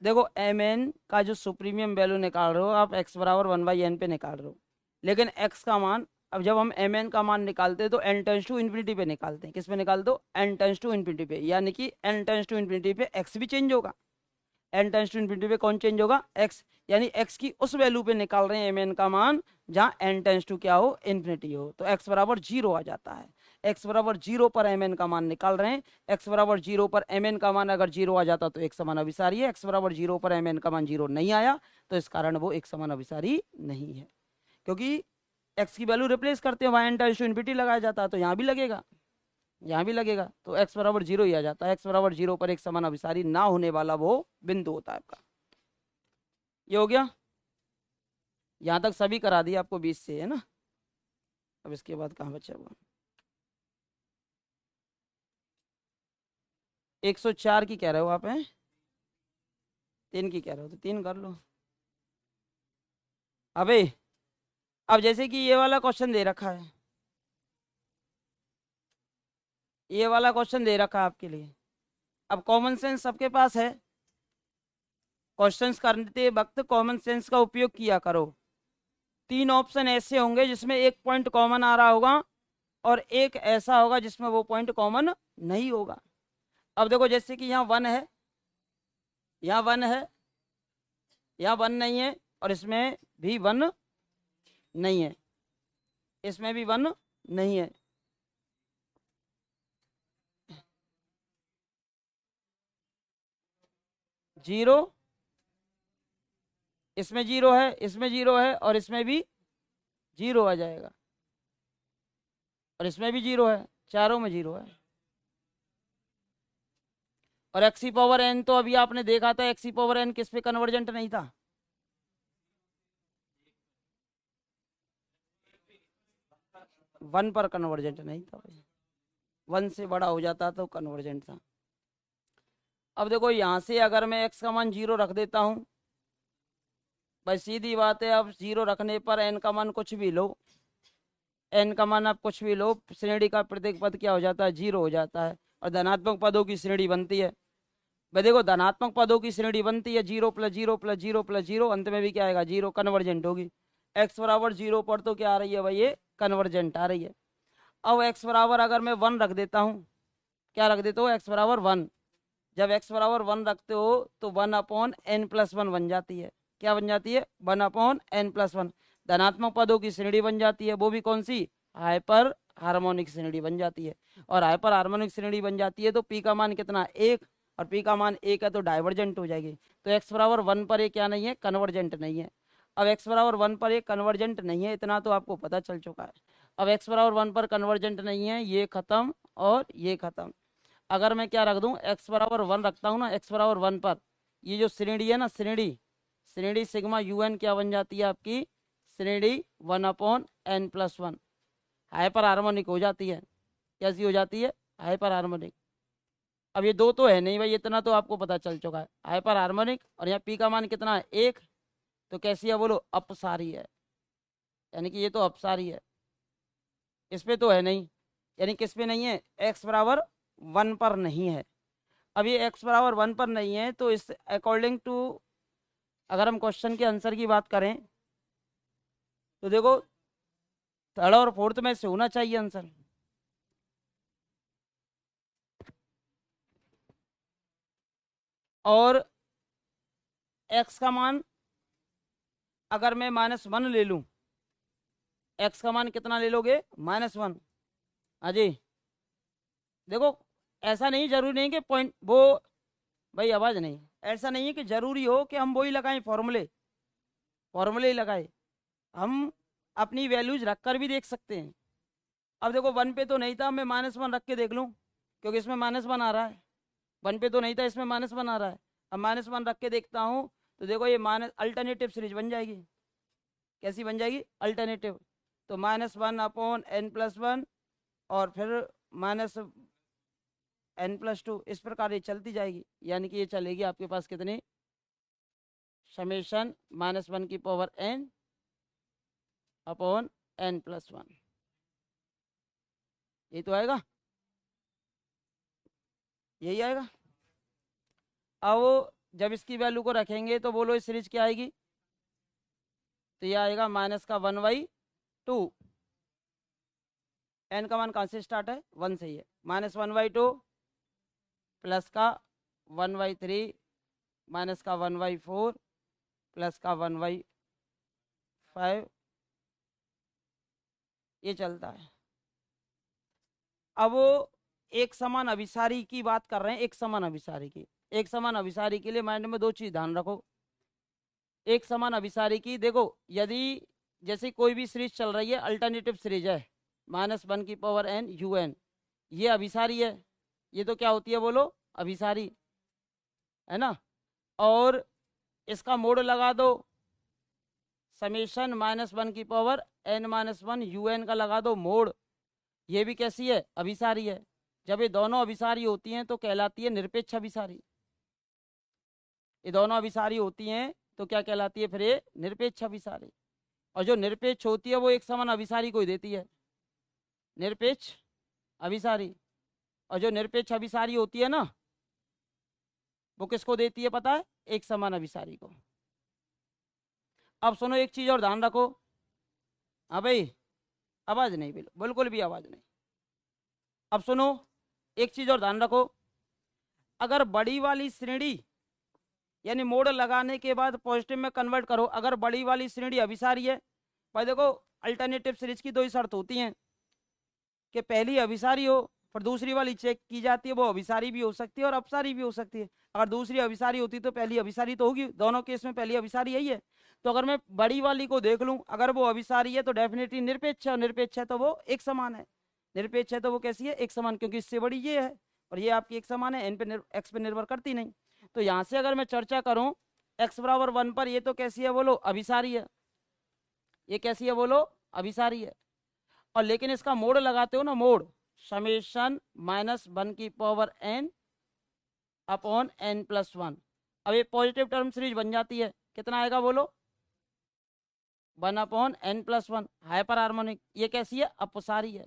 देखो एम एन का जो सुप्रीमियम वैल्यू निकाल रहे हो आप, एक्स बराबर 1/n पे निकाल रहे हो, लेकिन एक्स का मान, अब जब हम एम एन का मान निकालते हैं तो एन टेंस टू इन्फिनिटी पे निकालते हैं। किस पे निकालते हो, एन टेंस टू इन्फिनिटी पे, यानी कि एन टेंस टू इन्फिनिटी पे एक्स भी चेंज होगा, एन टेंस टू इन्फिनिटी पे कौन चेंज होगा, एक्स, यानी एक्स की उस वैल्यू पे निकाल रहे हैं एम एन का मान जहाँ एन टेंस टू क्या हो, इन्फिनिटी हो, तो एक्स बराबर 0 आ जाता है। एक्स बराबर 0 पर एम एन का मान निकाल रहे हैं, एक्स बराबर 0 पर एम एन का मान अगर 0 आ जाता तो एक समान अभिसारी है, एक्स बराबर 0 पर एम एन का मान 0 नहीं आया तो इस कारण वो एक समान अभिसारी नहीं है, क्योंकि एक्स की वैल्यू रिप्लेस करते हैं वहाँ एन टेंस टू इन्फिनिटी लगाया जाता है, तो यहाँ भी लगेगा, यहाँ भी लगेगा, तो एक्स बराबर 0 ही आ जाता है। एक्स बराबर 0 पर एक समान अभिसारी ना होने वाला वो बिंदु होता है आपका। ये हो गया, यहाँ तक सभी करा दिया आपको 20 से, है ना। अब इसके बाद कहाँ बचा हुआ, 104 की कह रहे हो आप, हैं 3 की कह रहे हो तो 3 कर लो। अबे अब जैसे कि ये वाला क्वेश्चन दे रखा है, ये वाला क्वेश्चन दे रखा है आपके लिए, अब कॉमन सेंस सबके पास है, क्वेश्चंस करते वक्त कॉमन सेंस का उपयोग किया करो। 3 ऑप्शन ऐसे होंगे जिसमें एक पॉइंट कॉमन आ रहा होगा और एक ऐसा होगा जिसमें वो पॉइंट कॉमन नहीं होगा। अब देखो जैसे कि यहाँ 1 है, यहाँ 1 है, यहाँ 1 नहीं है, और इसमें भी 1 नहीं है, इसमें भी 1 नहीं है, जीरो, इसमें 0 है, इसमें 0 है, और इसमें भी 0 आ जाएगा, और इसमें भी 0 है, चारों में 0 है। और एक्सी पावर एन तो अभी आपने देखा था, एक्सी पावर एन किस पे कन्वर्जेंट नहीं था, 1 पर कन्वर्जेंट नहीं था भाई, 1 से बड़ा हो जाता तो कन्वर्जेंट था। अब देखो यहाँ से अगर मैं एक्स का मान 0 रख देता हूँ, भाई सीधी बात है, अब 0 रखने पर एन का मान कुछ भी लो, एन का मान आप कुछ भी लो, श्रेणी का प्रत्येक पद क्या हो जाता है, 0 हो जाता है, और धनात्मक पदों की श्रेणी बनती है। भाई देखो धनात्मक पदों की श्रेणी बनती है 0 + 0 + 0 + 0, अंत में भी क्या आएगा, 0, कन्वर्जेंट होगी। एक्स बराबर 0 पर तो क्या आ रही है भाई, ये कन्वर्जेंट आ रही है। अब एक्स बराबर अगर मैं 1 रख देता हूँ, क्या रख देता हूँ, एक्स बराबर 1, जब एक्स बराबर 1 रखते हो तो 1/n + 1 बन जाती है, क्या बन जाती है 1/n+1। धनात्मक पदों की श्रेणी बन जाती है, वो भी कौन सी, हाइपर हार्मोनिक श्रेणी बन जाती है। और हाइपर हार्मोनिक श्रेणी बन जाती है तो पी का मान कितना 1, और पी का मान 1 है तो डाइवर्जेंट हो जाएगी। तो x बराबर 1 पर ये क्या नहीं है, कन्वर्जेंट नहीं है। अब x बराबर 1 पर ये कन्वर्जेंट नहीं है, इतना तो आपको पता चल चुका है। अब x बराबर 1 पर कन्वर्जेंट नहीं है, ये खत्म और ये खत्म। अगर मैं क्या रख दूं, x बराबर 1 रखता हूं ना, x बराबर 1 पर ये जो श्रेणी है ना, श्रेणी श्रेणी सिग्मा un क्या बन जाती है आपकी, श्रेणी 1/n+1 हाइपर हार्मोनिक हो जाती है। कैसी हो जाती है, हाइपर हार्मोनिक। अब ये दो तो है नहीं भाई, इतना तो आपको पता चल चुका है, हाइपर हार्मोनिक। और यहाँ पी का मान कितना है 1, तो कैसी है बोलो, अपसारी है, यानी कि ये तो अपसारी है, इस पे तो है नहीं, यानी किस पे नहीं है, x बराबर 1 पर नहीं है। अब ये x बराबर 1 पर नहीं है तो इस अकॉर्डिंग टू, अगर हम क्वेश्चन के आंसर की बात करें तो देखो थर्ड और फोर्थ में से होना चाहिए आंसर। और x का मान अगर मैं -1 ले लूं, x का मान कितना ले लोगे, -1। हाँ जी, देखो ऐसा नहीं, जरूरी नहीं कि पॉइंट वो, भाई आवाज नहीं, ऐसा नहीं है कि जरूरी हो कि हम वही लगाएं, फॉर्मूले फॉर्मूले ही लगाए, हम अपनी वैल्यूज रखकर भी देख सकते हैं। अब देखो 1 पे तो नहीं था, मैं -1 रख के देख लूं, क्योंकि इसमें -1 आ रहा है, 1 पे तो नहीं था, इसमें -1 आ रहा है। अब -1 रख के देखता हूँ तो देखो ये माइनस अल्टरनेटिव सीरीज बन जाएगी। कैसी बन जाएगी, अल्टरनेटिव। तो -1/n+1 और फिर -n+2, इस प्रकार ये चलती जाएगी, यानी कि ये चलेगी आपके पास कितनी, समेशन -1/n/n+1, ये तो आएगा, यही आएगा। अब जब इसकी वैल्यू को रखेंगे तो बोलो इस सीरीज क्या आएगी, तो ये आएगा -1/2। एन का मान कहाँ से स्टार्ट है, 1 से ही है, -1/2 प्लस का 1/3 माइनस का 1/4 प्लस का 1/5, ये चलता है। अब एक समान अभिसारी की बात कर रहे हैं, एक समान अभिसारी की। एक समान अभिसारी के लिए माइंड में दो चीज ध्यान रखो। एक समान अभिसारी की देखो, यदि जैसे कोई भी सीरीज चल रही है, अल्टरनेटिव सीरीज है -1/n ये अभिसारी है, ये तो क्या होती है बोलो, अभिसारी है ना। और इसका मोड लगा दो, समेशन -1/n-1 का लगा दो मोड, ये भी कैसी है, अभिसारी है। जब ये दोनों अभिसारी होती हैं तो कहलाती है निरपेक्ष अभिसारी। ये दोनों अभिसारी होती हैं तो क्या कहलाती है फिर, ये निरपेक्ष अभिसारी। और जो निरपेक्ष होती है वो एक समान अभिसारी को ही देती है, निरपेक्ष अभिसारी। और जो निरपेक्ष अभिसारी होती है ना, वो किसको देती है पता है, एक समान अभिसारी को। अब सुनो एक चीज और ध्यान रखो, हाँ भाई आवाज नहीं, बिल्कुल भी आवाज नहीं। अब सुनो एक चीज और ध्यान रखो, अगर बड़ी वाली श्रेणी यानी मोड लगाने के बाद पॉजिटिव में कन्वर्ट करो, अगर बड़ी वाली श्रेणी अभिसारी है, भाई देखो अल्टरनेटिव सीरीज की दो ही शर्त होती हैं कि पहली अभिसारी हो, फिर दूसरी वाली चेक की जाती है, वो अभिसारी भी हो सकती है और अपसारी भी हो सकती है। अगर दूसरी अभिसारी होती तो पहली अभिसारी तो होगी, दोनों केस में पहली अभिसारी यही है। तो अगर मैं बड़ी वाली को देख लूं, अगर वो अभिसारी है तो डेफिनेटली निरपेक्ष है, और निरपेक्ष है तो वो एक समान है। निरपेक्ष है तो वो कैसी है, एक समान, क्योंकि इससे बड़ी ये है और ये आपकी एक समान है, एन पे एक्स पे निर्भर करती नहीं। तो यहाँ से अगर मैं चर्चा करूं x बराबर 1 पर, ये तो कैसी है बोलो, अभिसारी है। ये कैसी है बोलो, अभिसारी है। और लेकिन इसका मोड लगाते हो ना, मोड समेशन -1/n/n+1। अब ये पॉजिटिव टर्म सीरीज बन जाती है, कितना आएगा बोलो, 1/n+1 हाइपर हार्मोनिक। ये कैसी है, अपसारी है।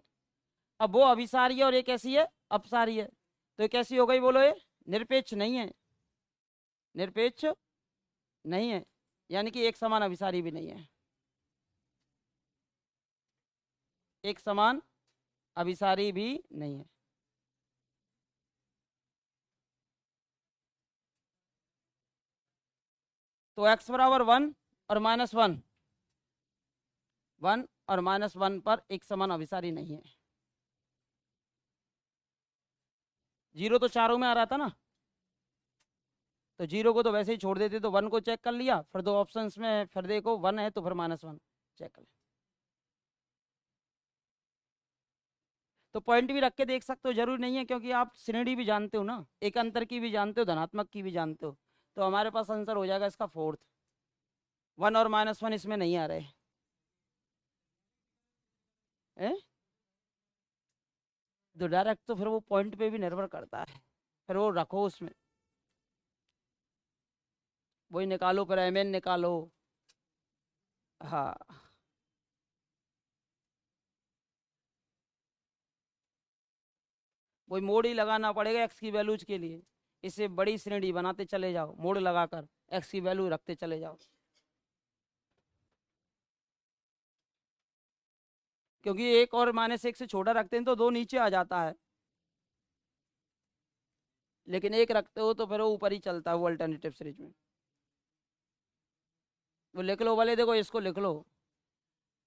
अब वो अभिसारी है और ये कैसी है, अपसारी है। तो ये कैसी हो गई बोलो, ये निरपेक्ष नहीं है, निरपेक्ष नहीं है, यानी कि एक समान अभिसारी भी नहीं है, एक समान अभिसारी भी नहीं है। तो x बराबर 1 और -1, 1 और -1 पर एक समान अभिसारी नहीं है। 0 तो चारों में आ रहा था ना, तो 0 को तो वैसे ही छोड़ देते, तो 1 को चेक कर लिया, फिर दो ऑप्शंस में फिर देखो 1 है तो फिर -1 चेक कर। तो पॉइंट भी रख के देख सकते हो, जरूरी नहीं है, क्योंकि आप श्रेणी भी जानते हो ना, एक अंतर की भी जानते हो, धनात्मक की भी जानते हो। तो हमारे पास आंसर हो जाएगा इसका 4th। 1 और -1 इसमें नहीं आ रहे हैं, तो डायरेक्ट तो फिर वो पॉइंट पे भी निर्भर करता है, फिर वो रखो उसमें, वही निकालो, फिर mn निकालो। हाँ, वही मोड़ ही लगाना पड़ेगा एक्स की वैल्यूज के लिए। इसे बड़ी श्रेणी बनाते चले जाओ, मोड़ लगाकर एक्स की वैल्यू रखते चले जाओ, क्योंकि एक और -1 से छोटा रखते हैं तो 2 नीचे आ जाता है, लेकिन एक रखते हो तो फिर वो ऊपर ही चलता है, वो अल्टरनेटिव सीरीज में। वो लिख लो भले, देखो इसको लिख लो,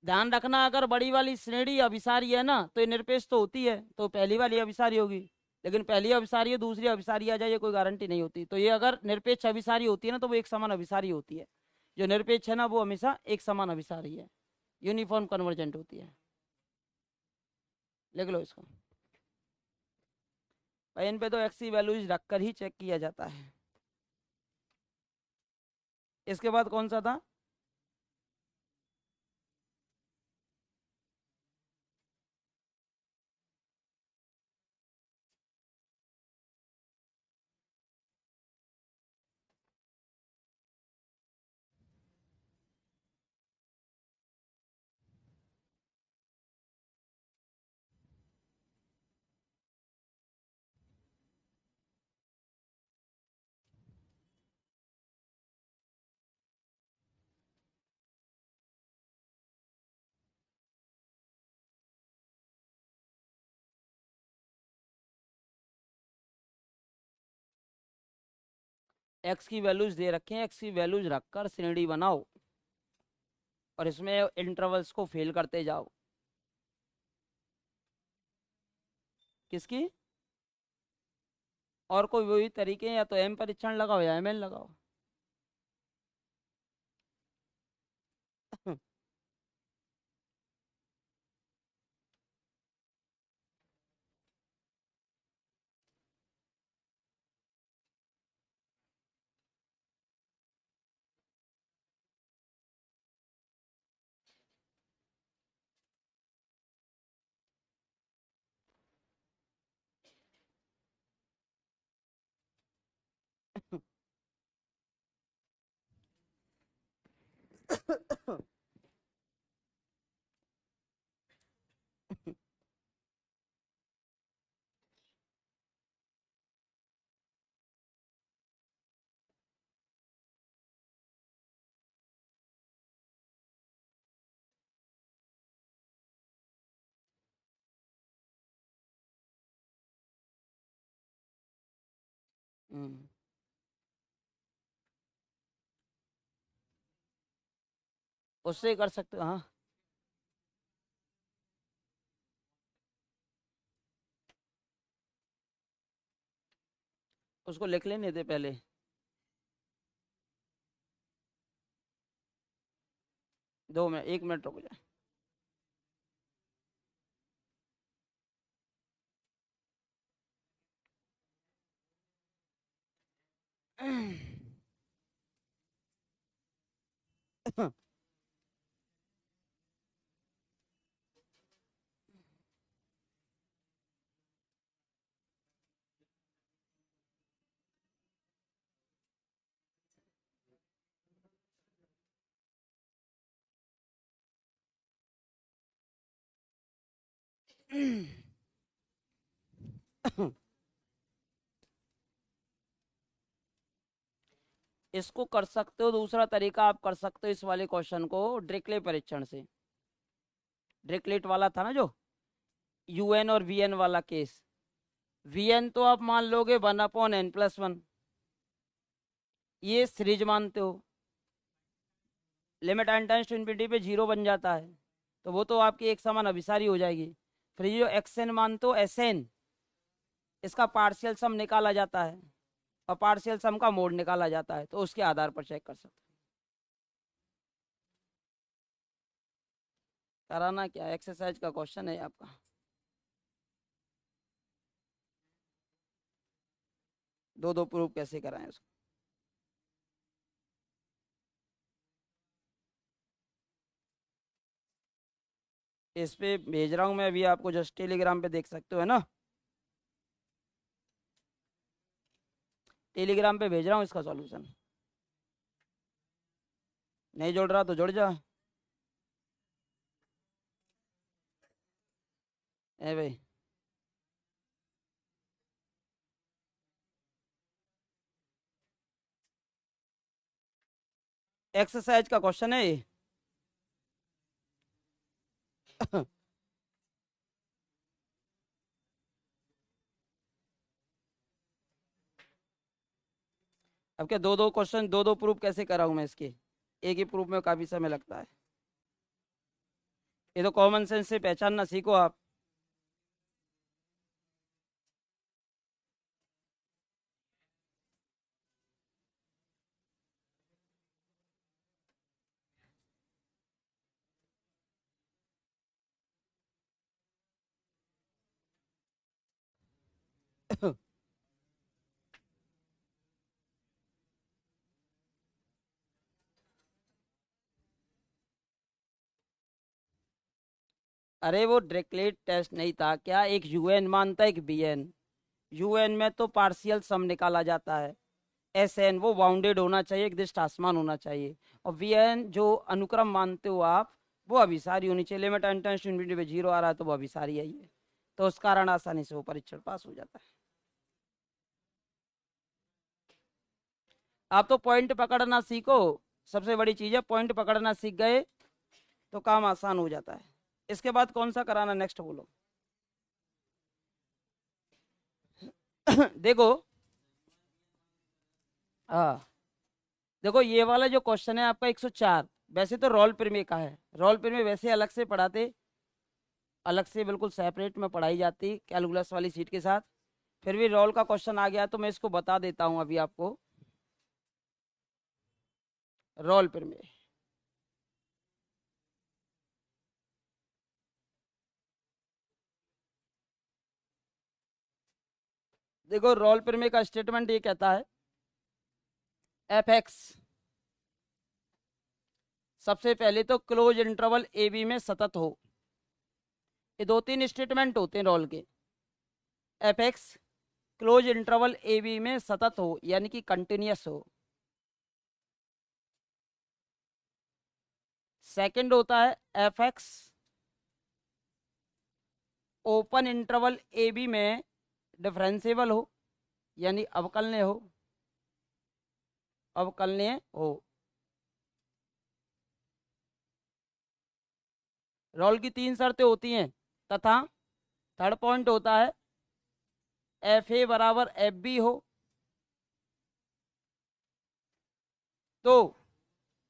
ध्यान रखना, अगर बड़ी वाली श्रेणी अभिसारी है ना तो ये निरपेक्ष तो होती है, तो पहली वाली अभिसारी होगी, लेकिन पहली अभिसारी है दूसरी अभिसारी आ जाए ये कोई गारंटी नहीं होती। तो ये अगर निरपेक्ष अभिसारी होती है ना तो वो एक समान अभिसारी होती है, जो निरपेक्ष है ना वो हमेशा एक समान अभिसारी है, यूनिफॉर्म कन्वर्जेंट होती है। लिख लो इसको, इन पे तो एक्स की वैल्यूज रखकर ही चेक किया जाता है। इसके बाद कौन सा था? एक्स की वैल्यूज दे रखे हैं, एक्स की वैल्यूज रखकर श्रेणी बनाओ और इसमें इंटरवल्स को फेल करते जाओ। किसकी? और कोई वही तरीके हैं, या तो एम परीक्षण लगाओ या ml लगाओ। उससे कर सकते हो, हाँ। उसको लिख लेने दे पहले। दो मिनट, 1 मिनट रुक जाए। इसको कर सकते हो, दूसरा तरीका आप कर सकते हो इस वाले क्वेश्चन को ड्रिकले परीक्षण से। ड्रिकलेट वाला था ना जो यूएन और वीएन वाला केस, वीएन तो आप मान लोगे 1/n+1, ये सीरीज मानते हो, limit n tends to infinity पे 0 बन जाता है, तो वो तो आपकी एक समान अभिसारी हो जाएगी। फिर ये जो xn मान तो Sn, इसका पार्शियल सम निकाला जाता है और पार्शियल सम का मोड निकाला जाता है, तो उसके आधार पर चेक कर सकते हैं। कराना क्या, एक्सरसाइज का क्वेश्चन है आपका। दो दो प्रूफ कैसे कराएं उसको। इस पे भेज रहा हूँ मैं अभी आपको, जस्ट टेलीग्राम पे देख सकते हो, है ना। टेलीग्राम पे भेज रहा हूँ इसका सॉल्यूशन। नहीं जोड़ रहा तो जुड़ जा। ए भाई, एक्सरसाइज का क्वेश्चन है ये। अब क्या दो दो क्वेश्चन, दो दो प्रूफ कैसे कराऊं मैं इसके, एक ही प्रूफ में काफी समय लगता है। ये तो कॉमन सेंस से पहचानना सीखो आप। अरे वो डायरेक्टली टेस्ट नहीं था क्या, एक यूएन मानता है एक बीएन। यूएन में तो पार्शियल सम निकाला जाता है, एसएन वो बाउंडेड होना चाहिए, एक दिष्ट आसमान होना चाहिए, और वीएन जो अनुक्रम मानते हो आप, वो अभिसारी होनी चाहिए। Limit n tends to infinity पे 0 आ रहा है तो वो अभिसारी है ये, तो उस कारण आसानी से वो परीक्षण पास हो जाता है। आप तो पॉइंट पकड़ना सीखो, सबसे बड़ी चीज है, पॉइंट पकड़ना सीख गए तो काम आसान हो जाता है। इसके बाद कौन सा कराना नेक्स्ट बोलो। देखो, हाँ देखो, ये वाला जो क्वेश्चन है आपका 104, वैसे तो रोल प्रमेय का है। रोल प्रमेय वैसे अलग से पढ़ाते, अलग से बिल्कुल सेपरेट में पढ़ाई जाती कैलकुलस वाली सीट के साथ। फिर भी रोल का क्वेश्चन आ गया तो मैं इसको बता देता हूं अभी आपको। रोल प्रमेय, देखो रोल प्रमेय का स्टेटमेंट ये कहता है, एफ एक्स सबसे पहले तो क्लोज इंटरवल ए बी में सतत हो। ये दो तीन स्टेटमेंट होते हैं रोल के। F x close interval A B में सतत हो, यानी कि कंटिन्यूस हो। सेकंड होता है F X open interval A B में डिफरेंशिएबल हो, यानी अवकलनीय हो, अवकलनीय हो। रोल की तीन शर्तें होती हैं, तथा थर्ड पॉइंट होता है एफ ए बराबर एफ बी हो, तो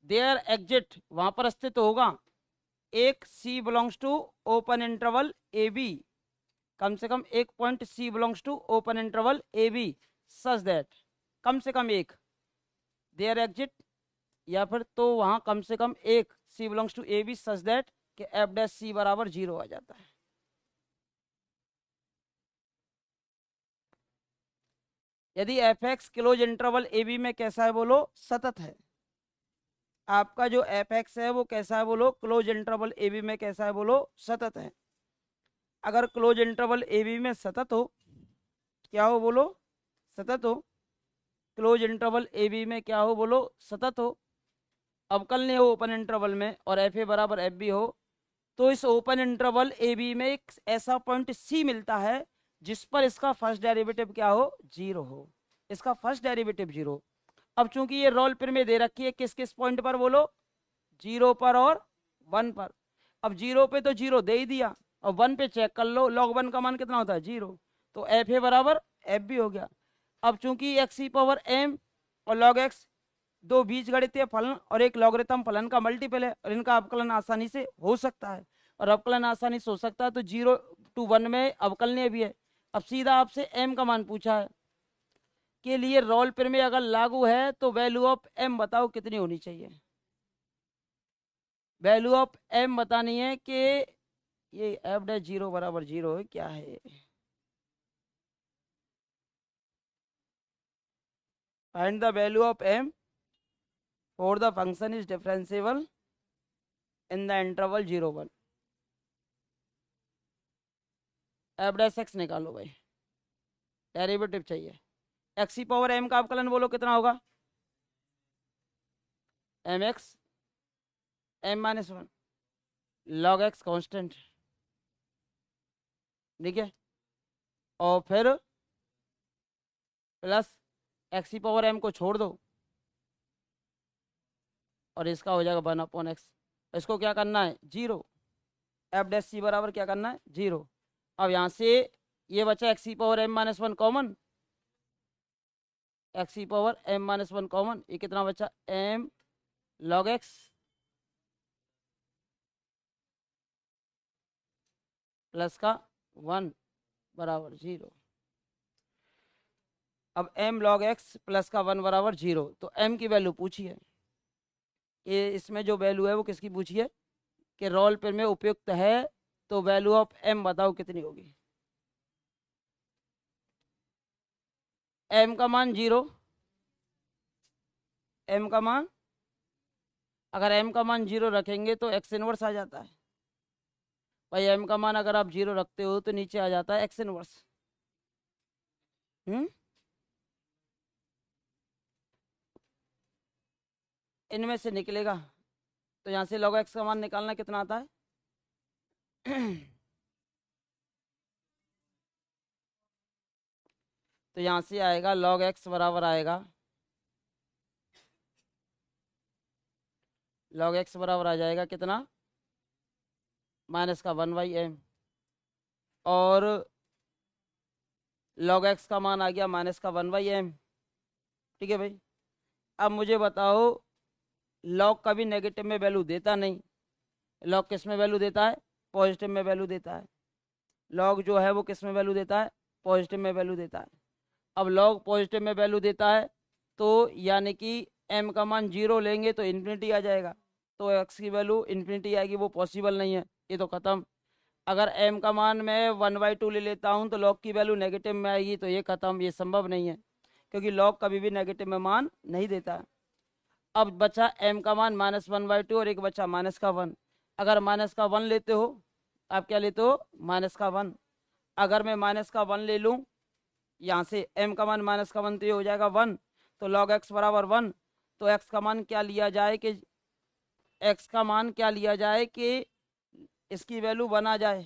देयर एग्जिट वहां पर स्थित होगा एक c belongs to open interval A b, कम से कम एक point c belongs to open interval A b such that, कम से कम एक देयर एग्जिट, या फिर तो वहां कम से कम एक c belongs to a b such that कि एफ डैश सी बराबर 0 आ जाता है। यदि f x close interval A B में कैसा है बोलो, सतत है। आपका जो एफ एक्स है वो कैसा है बोलो, क्लोज इंटरवल ए बी में कैसा है बोलो, सतत है। अगर क्लोज इंटरवल ए बी में सतत हो, क्या हो बोलो, सतत हो। क्लोज इंटरवल ए बी में क्या हो बोलो, सतत हो। अवकलनीय हो ओपन इंटरवल में, और एफ ए बराबर एफ बी हो, तो इस ओपन इंटरवल ए बी में एक ऐसा पॉइंट सी मिलता है जिस पर इसका फर्स्ट डेरिवेटिव क्या हो, 0 हो। इसका फर्स्ट डेरिवेटिव 0। अब चूंकि ये रोल प्रमेय दे रखी है, किस किस पॉइंट पर बोलो, 0 पर और 1 पर। अब 0 पे तो 0 दे ही दिया, और 1 पे चेक कर लो, log 1 का मान कितना होता है, 0। तो एफ ए बराबर एफ बी हो गया। अब चूंकि एक्स ई पावर एम और log x दो बीजगणितीय फलन और एक लॉगरिथम फलन का मल्टीपल है और इनका अवकलन आसानी से हो सकता है। और अवकलन आसानी से हो सकता है तो 0 to 1 में अवकलनीय भी है। अब सीधा आपसे एम का मान पूछा है के लिए रोल पर में अगर लागू है तो वैल्यू ऑफ एम बताओ कितनी होनी चाहिए। वैल्यू ऑफ एम बतानी है कि ये एफ डैश 0 बराबर 0 है, क्या है। Find the value of M for the function is differentiable in the interval 0 1। F dash X निकालो भाई, डेरिवेटिव चाहिए। एक्स की पावर एम का अवकलन बोलो कितना होगा, M X M minus 1 log X constant, ठीक है। और फिर प्लस एक्स की पावर एम को छोड़ दो और इसका हो जाएगा 1/x। इसको क्या करना है 0, एफ डैश सी बराबर क्या करना है 0। अब यहाँ से ये बचा एक्स की power M minus 1 common, X की पावर एम माइनस 1 कॉमन, ये कितना बचा एम लॉग एक्स प्लस का 1 बराबर 0। अब m log x प्लस का 1 बराबर 0, तो m की वैल्यू पूछी है। ये इसमें जो वैल्यू है वो किसकी पूछी है कि रोल पर में उपयुक्त है, तो वैल्यू ऑफ m बताओ कितनी होगी। m का मान 0, m का मान अगर m का मान 0 रखेंगे तो x इनवर्स आ जाता है भाई। m का मान अगर आप 0 रखते हो तो नीचे आ जाता है x इनवर्स। इनमें से निकलेगा तो यहाँ से log x का मान निकालना कितना आता है तो यहाँ से आएगा log x बराबर आएगा log x बराबर आ जाएगा कितना माइनस का 1/m और log x का मान आ गया माइनस का 1/m, ठीक है भाई। अब मुझे बताओ log कभी नेगेटिव में वैल्यू देता नहीं, log किस में वैल्यू देता है पॉजिटिव में वैल्यू देता है। log जो है वो किस में वैल्यू देता है पॉजिटिव में वैल्यू देता है। अब log पॉजिटिव में वैल्यू देता है तो यानी कि m का मान 0 लेंगे तो इन्फिनिटी आ जाएगा, तो x की वैल्यू इन्फिनिटी आएगी, वो पॉसिबल नहीं है, ये तो ख़त्म। अगर m का मान मैं 1/2 ले लेता हूँ तो log की वैल्यू नेगेटिव में आएगी, तो ये ख़त्म, ये संभव नहीं है क्योंकि log कभी भी नेगेटिव में मान नहीं देता है। अब बचा m का मान -1/2 और एक बचा माइनस का 1। अगर माइनस का 1 लेते हो आप क्या लेते हो माइनस का 1। अगर मैं माइनस का 1 ले लूँ यहाँ से m का मान माइनस का 1 तो ये हो जाएगा 1, तो log x बराबर 1। तो x का मान क्या लिया जाए कि x का मान क्या लिया जाए कि इसकी वैल्यू 1 आ जाए।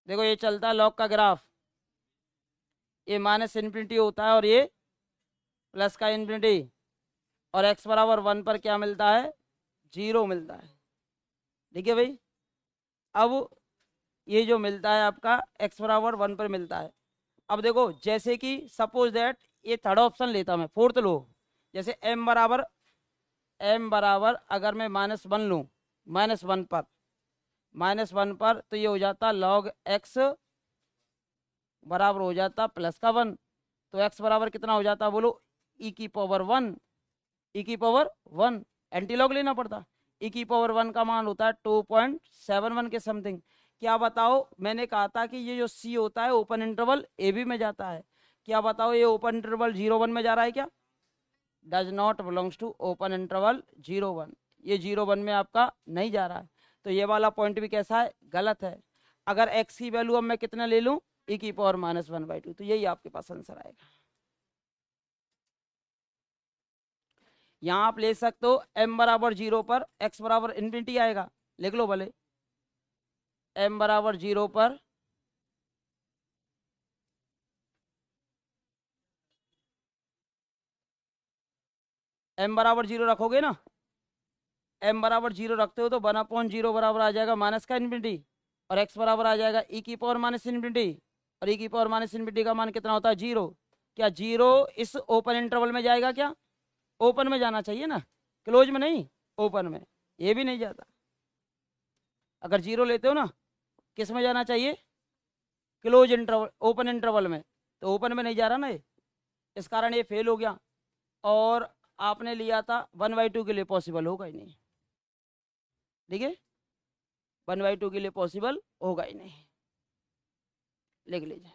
देखो ये चलता है log का ग्राफ, ये माइनस इन्फिनिटी होता है और ये प्लस का इन्फिनिटी, और x बराबर 1 पर क्या मिलता है 0 मिलता है, ठीक है भाई। अब ये जो मिलता है आपका x बराबर 1 पर मिलता है। अब देखो जैसे कि सपोज दैट ये थर्ड ऑप्शन लेता मैं, फोर्थ लो, जैसे m बराबर अगर मैं -1 लूँ -1 पर तो ये हो जाता log x बराबर हो जाता प्लस का 1, तो x बराबर कितना हो जाता बोलो e की पावर 1 एंटी लॉग लेना पड़ता। e की पावर 1 का मान होता है 2.71 के समथिंग। क्या बताओ मैंने कहा था कि ये जो c होता है ओपन इंटरवल ए बी में जाता है, क्या बताओ ये ओपन इंटरवल 0 1 में जा रहा है क्या, does not belongs to open interval 0 1, ये 0 1 में आपका नहीं जा रहा है, तो ये वाला पॉइंट भी कैसा है गलत है। अगर x की वैल्यू अब मैं कितना ले लूँ e की पावर -1/2, तो यही आपके पास आंसर आएगा। यहाँ आप ले सकते हो m बराबर 0 पर x बराबर इन्फिनिटी आएगा, लिख लो भले m बराबर 0 पर m बराबर 0 रखोगे ना, m बराबर 0 रखते हो तो 1/0 बराबर आ जाएगा माइनस का इन्फिनिटी और x बराबर आ जाएगा e की पावर माइनस इन्फिनिटी, और ई की पावर माइनस इन्फिनिटी का मान कितना होता है 0। क्या 0 इस ओपन इंटरवल में जाएगा? क्या ओपन में जाना चाहिए ना, क्लोज में नहीं, ओपन में। ये भी नहीं जाता। अगर 0 लेते हो ना, किस में जाना चाहिए? क्लोज इंटरवल, ओपन इंटरवल में। तो ओपन में नहीं जा रहा ना ये, इस कारण ये फेल हो गया। और आपने लिया था 1/2 के लिए, पॉसिबल होगा ही नहीं। ठीक है, 1/2 के लिए पॉसिबल होगा ही नहीं। लिख लीजिए।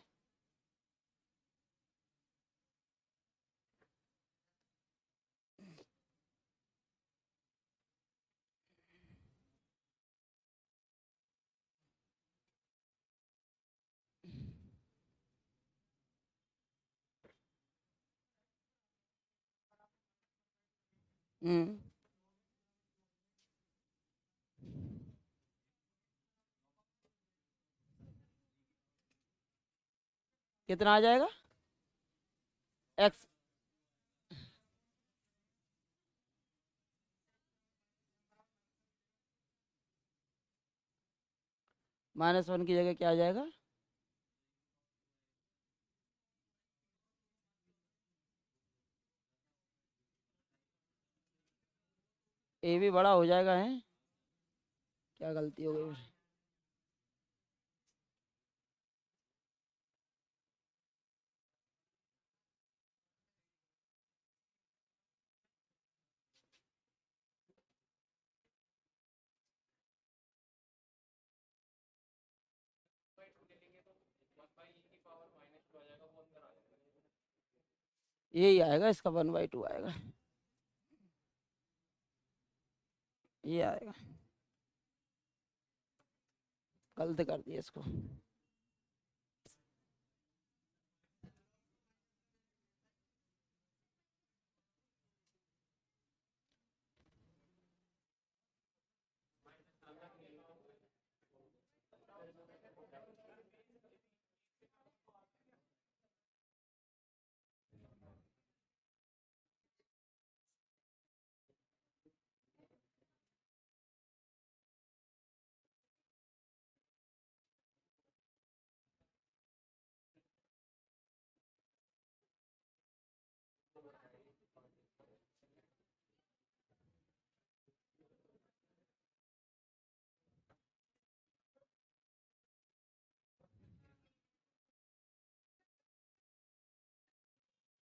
हम्म, कितना आ जाएगा? एक्स -1 की जगह क्या आ जाएगा? ए भी बड़ा हो जाएगा है। क्या गलती हो गई? यही आएगा, इसका 1/2 आएगा, ये आएगा। गलत कर दिया इसको।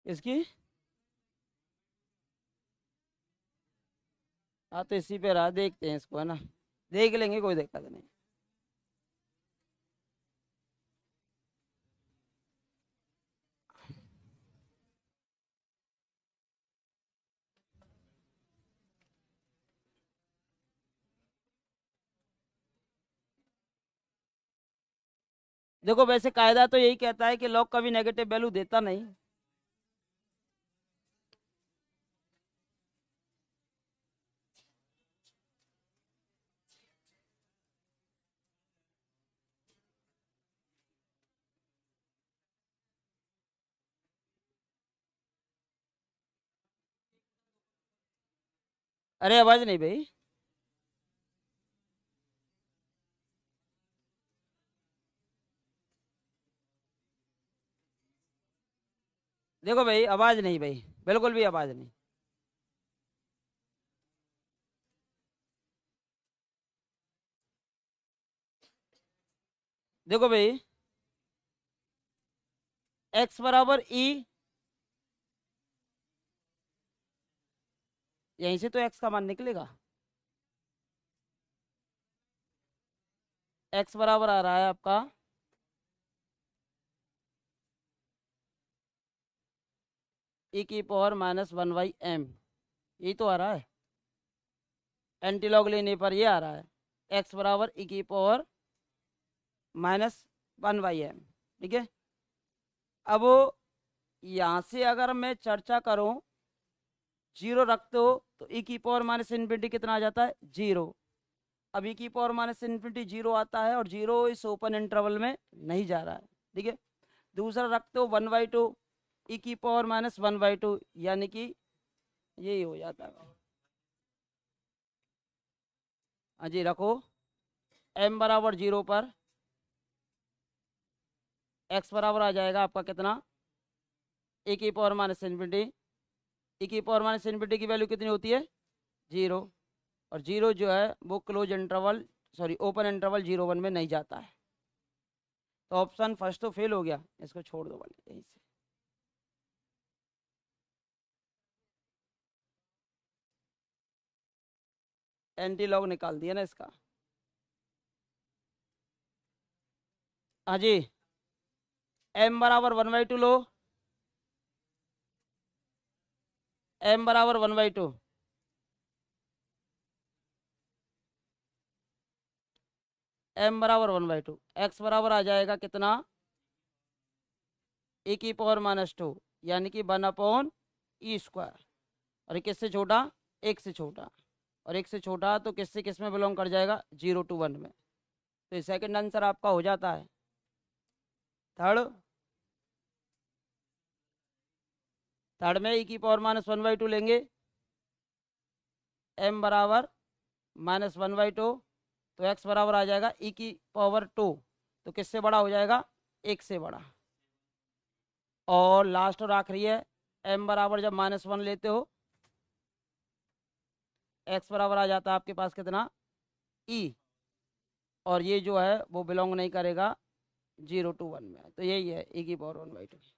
इसकी हाँ, तो इसी पे रहा, देखते हैं इसको, है ना, देख लेंगे, कोई दिक्कत नहीं। देखो, वैसे कायदा तो यही कहता है कि लॉग कभी नेगेटिव वैल्यू देता नहीं। अरे आवाज नहीं भाई। देखो भाई, आवाज नहीं भाई, बिल्कुल भी आवाज नहीं। देखो भाई, x बराबर ई, यहीं से तो x का मान निकलेगा। x बराबर आ रहा है आपका e की पावर -1/m, यही तो आ रहा है। एंटी लॉग लेने पर ये आ रहा है, x बराबर e की पावर -1/m। ठीक है, अब यहाँ से अगर मैं चर्चा करूं, 0 रखते हो तो e की पावर माइनस इन्फिनिटी कितना आ जाता है? 0। अब e की पावर माइनस इन्फिनिटी 0 आता है, और 0 इस ओपन इंटरवल में नहीं जा रहा है। ठीक है, दूसरा रखते हो 1/2, ई की पावर -1/2, यानी कि यही हो जाता है। हाँ जी, रखो m बराबर 0 पर एक्स बराबर आ जाएगा आपका कितना, ए की पावर माइनस इन्फिनिटी। ए की पावर माइनस इन्फिनिटी की वैल्यू कितनी होती है, 0। और 0 जो है वो close interval sorry open interval 0 1 में नहीं जाता है। तो ऑप्शन फर्स्ट तो फेल हो गया, इसको छोड़ दो वाले यहीं से। एंटी लॉग निकाल दिया ना इसका। हाँ जी, एम बराबर 1/2 लो, एम बराबर 1/2, एम बराबर 1/2, एक्स बराबर आ जाएगा कितना, ए की पावर -2 यानी कि 1/e²। और ये किससे छोटा, एक से छोटा। और एक से छोटा तो किससे किस में बिलोंग कर जाएगा, 0 to 1 में। तो ये सेकंड आंसर आपका हो जाता है। थर्ड, थर्ड में e की पावर -1/2 लेंगे, m बराबर -1/2, तो x बराबर आ जाएगा e की पावर 2। तो किससे बड़ा हो जाएगा, एक से बड़ा। और लास्ट और आखिरी है, m बराबर जब -1 लेते हो, x बराबर आ जाता है आपके पास कितना, e। और ये जो है वो बिलोंग नहीं करेगा 0 to 1 में। तो यही है e की पावर 1/2।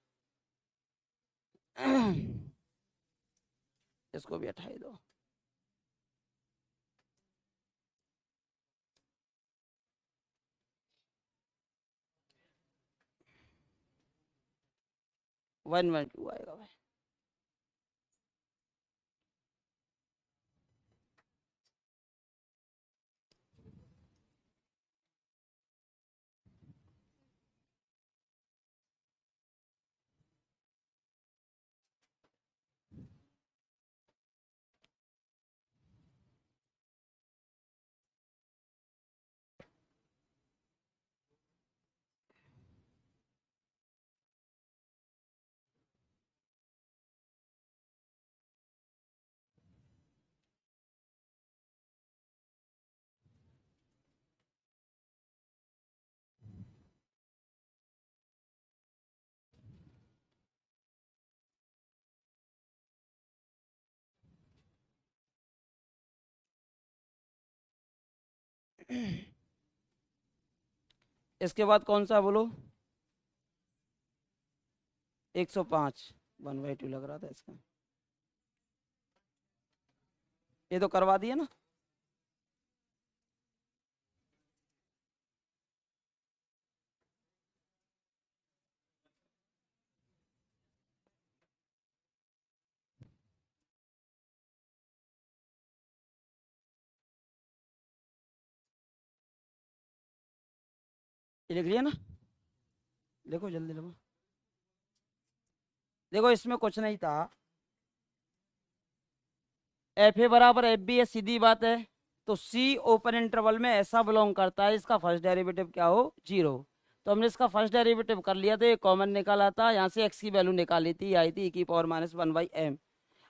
इसको भी हटाई दो। वन वन टू आएगा भाई। इसके बाद कौन सा बोलो, 105। 1/2 लग रहा था इसका, ये तो करवा दिया ना। ये लिख लिया ना, देखो जल्दी लिखो। देखो इसमें कुछ नहीं था, एफ ए बराबर एफ बी है, सीधी बात है। तो सी ओपन इंटरवल में ऐसा बिलोंग करता है इसका फर्स्ट डेरिवेटिव क्या हो, 0। तो हमने इसका फर्स्ट डेरिवेटिव कर लिया, तो ये कॉमन निकाला था, यहाँ से एक्स की वैल्यू निकाली थी, आई थी e की पावर -1/m।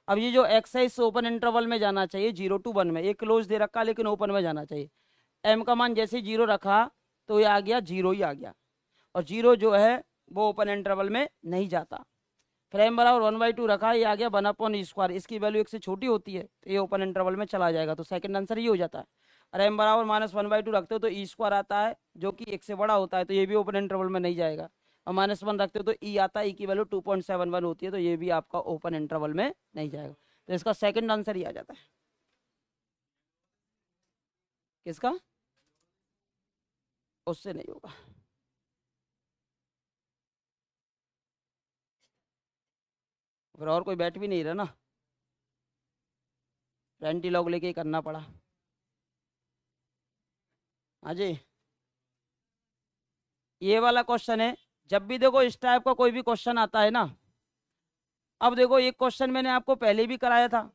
अब ये जो एक्स है इस ओपन इंटरवल में जाना चाहिए 0 to 1 में, ये क्लोज दे रखा लेकिन ओपन में जाना चाहिए। m का मान जैसे 0 रखा तो ये आ गया 0 ही आ गया। और 0 जो है वो ओपन इंटरवल में नहीं जाता। फिर m बराबर 1/2 रखा, ये आ गया 1/e²। इसकी वैल्यू एक से छोटी होती है तो ये ओपन इंटरवल में चला जाएगा। तो सेकंड आंसर ये हो जाता है। और m बराबर -1/2 रखते हो तो e² आता है जो कि एक से बड़ा होता है, तो ये भी ओपन इंटरवल में नहीं जाएगा। और -1 रखते हो तो e आता है, e की वैल्यू 2.71 होती है, तो ये भी आपका ओपन इंटरवल में नहीं जाएगा। तो इसका सेकंड आंसर ही आ जाता है। किसका, उससे नहीं होगा। फिर और कोई बैठ भी नहीं रहा ना, एंटी लॉग लेके ही करना पड़ा। हाँ जी, ये वाला क्वेश्चन है। जब भी देखो इस टाइप का कोई भी क्वेश्चन आता है ना, अब देखो एक क्वेश्चन मैंने आपको पहले भी कराया था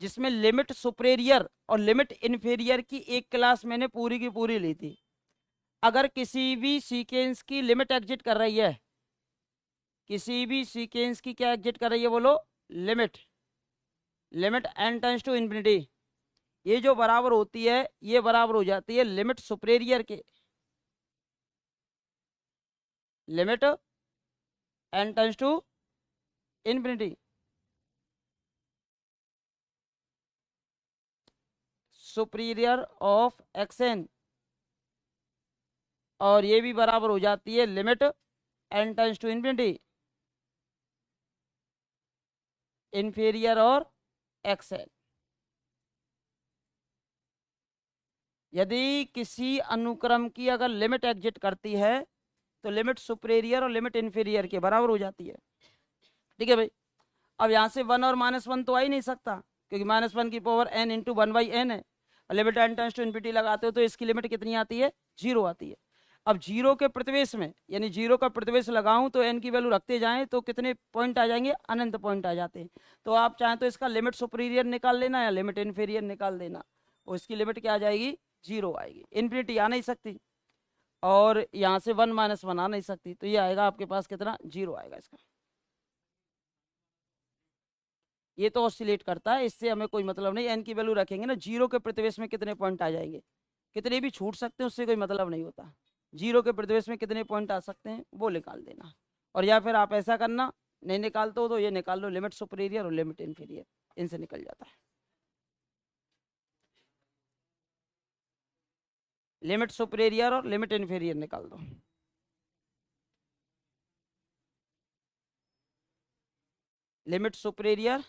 जिसमें लिमिट सुपीरियर और लिमिट इन्फीरियर की एक क्लास मैंने पूरी की पूरी ली थी। अगर किसी भी सीक्वेंस की लिमिट एग्जिट कर रही है, किसी भी सीक्वेंस की क्या एग्जिट कर रही है बोलो, limit, limit n tends to infinity, ये जो बराबर होती है ये बराबर हो जाती है लिमिट सुपीरियर के, limit n tends to infinity superior of xn, और ये भी बराबर हो जाती है limit n tends to infinity inferior और xn। यदि किसी अनुक्रम की अगर लिमिट एग्जिट करती है तो लिमिट सुपीरियर और लिमिट इंफीरियर के बराबर हो जाती है। ठीक है भाई। अब यहाँ से 1 और -1 तो आ ही नहीं सकता, क्योंकि -1 की पावर n इंटू 1/n है। Limit n tends to infinity लगाते हो तो इसकी लिमिट कितनी आती है? 0 आती है। अब 0 के प्रतिवेश में, यानी 0 का प्रतिवेश लगाऊं तो n की वैल्यू रखते जाएं तो कितने पॉइंट आ जाएंगे? अनंत पॉइंट आ जाते हैं। तो आप चाहें तो इसका लिमिट सुपीरियर निकाल लेना या लिमिट इन्फीरियर निकाल देना, और इसकी लिमिट क्या आ जाएगी? 0 आएगी। इन्फिनिटी आ नहीं सकती और यहाँ से 1 - 1 आ नहीं सकती, तो ये आएगा आपके पास कितना? 0 आएगा इसका। ये तो ऑसिलेट करता है, इससे हमें कोई मतलब नहीं। एन की वैल्यू रखेंगे ना, 0 के प्रतिवेश में कितने पॉइंट आ जाएंगे, कितने भी छूट सकते हैं, उससे कोई मतलब नहीं होता। 0 के प्रतिवेश में कितने पॉइंट आ सकते हैं वो निकाल देना। और या फिर आप ऐसा करना, नहीं निकालते हो तो ये निकाल लो, लिमिट सुपीरियर और लिमिट इन्फीरियर, इनसे निकल जाता है। लिमिट सुपीरियर और लिमिट इन्फीरियर निकाल दो। लिमिट सुपीरियर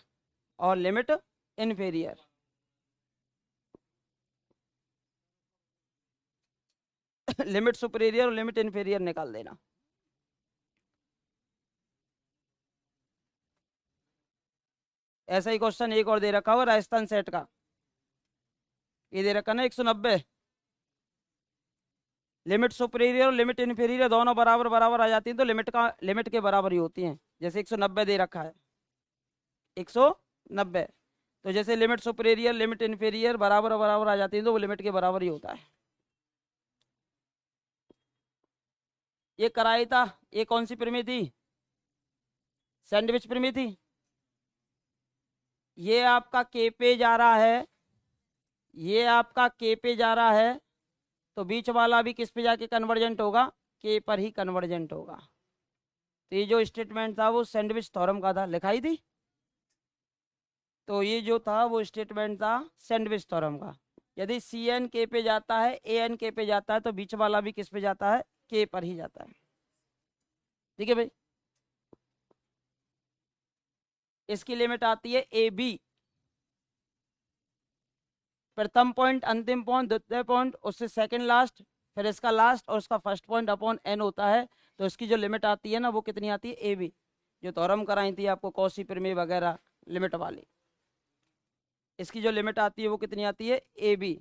और लिमिट इन्फीरियर। लिमिट सुपीरियर और लिमिट इन्फीरियर निकाल देना। ऐसा ही क्वेश्चन एक और दे रखा हुआ राजस्थान सेट का, ये दे रखा ना 190। लिमिट सुपीरियर और लिमिट इन्फीरियर दोनों बराबर बराबर आ जाती हैं तो लिमिट के बराबर ही होती हैं। जैसे 190 दे रखा है, 190, तो जैसे लिमिट सुपीरियर लिमिट इन्फीरियर बराबर बराबर आ जाती है तो वो लिमिट के बराबर ही होता है। ये कराई था, ये कौन सी प्रमेय थी? सैंडविच प्रमेय थी। ये आपका के पे जा रहा है, ये आपका के पे जा रहा है, तो बीच वाला भी किस पे जाके कन्वर्जेंट होगा? के पर ही कन्वर्जेंट होगा। तो ये जो स्टेटमेंट था वो सैंडविच थ्योरम का था, लिखाई थी। तो ये जो था वो स्टेटमेंट था सैंडविच थ्योरम का। यदि सी एन के पे जाता है, ए एन के पे जाता है, तो बीच वाला भी किस पे जाता है? के पर ही जाता है। ठीक है भाई। इसकी लिमिट आती है ए बी, प्रथम पॉइंट, अंतिम पॉइंट, द्वितीय पॉइंट, उससे सेकंड लास्ट, फिर इसका लास्ट और उसका फर्स्ट पॉइंट अपॉन एन होता है। तो इसकी जो लिमिट आती है ना वो कितनी आती है? A B. जो थ्योरम कराई थी आपको कौशी प्रमेय वगैरह लिमिट वाली, इसकी जो लिमिट आती है वो कितनी आती है? A B.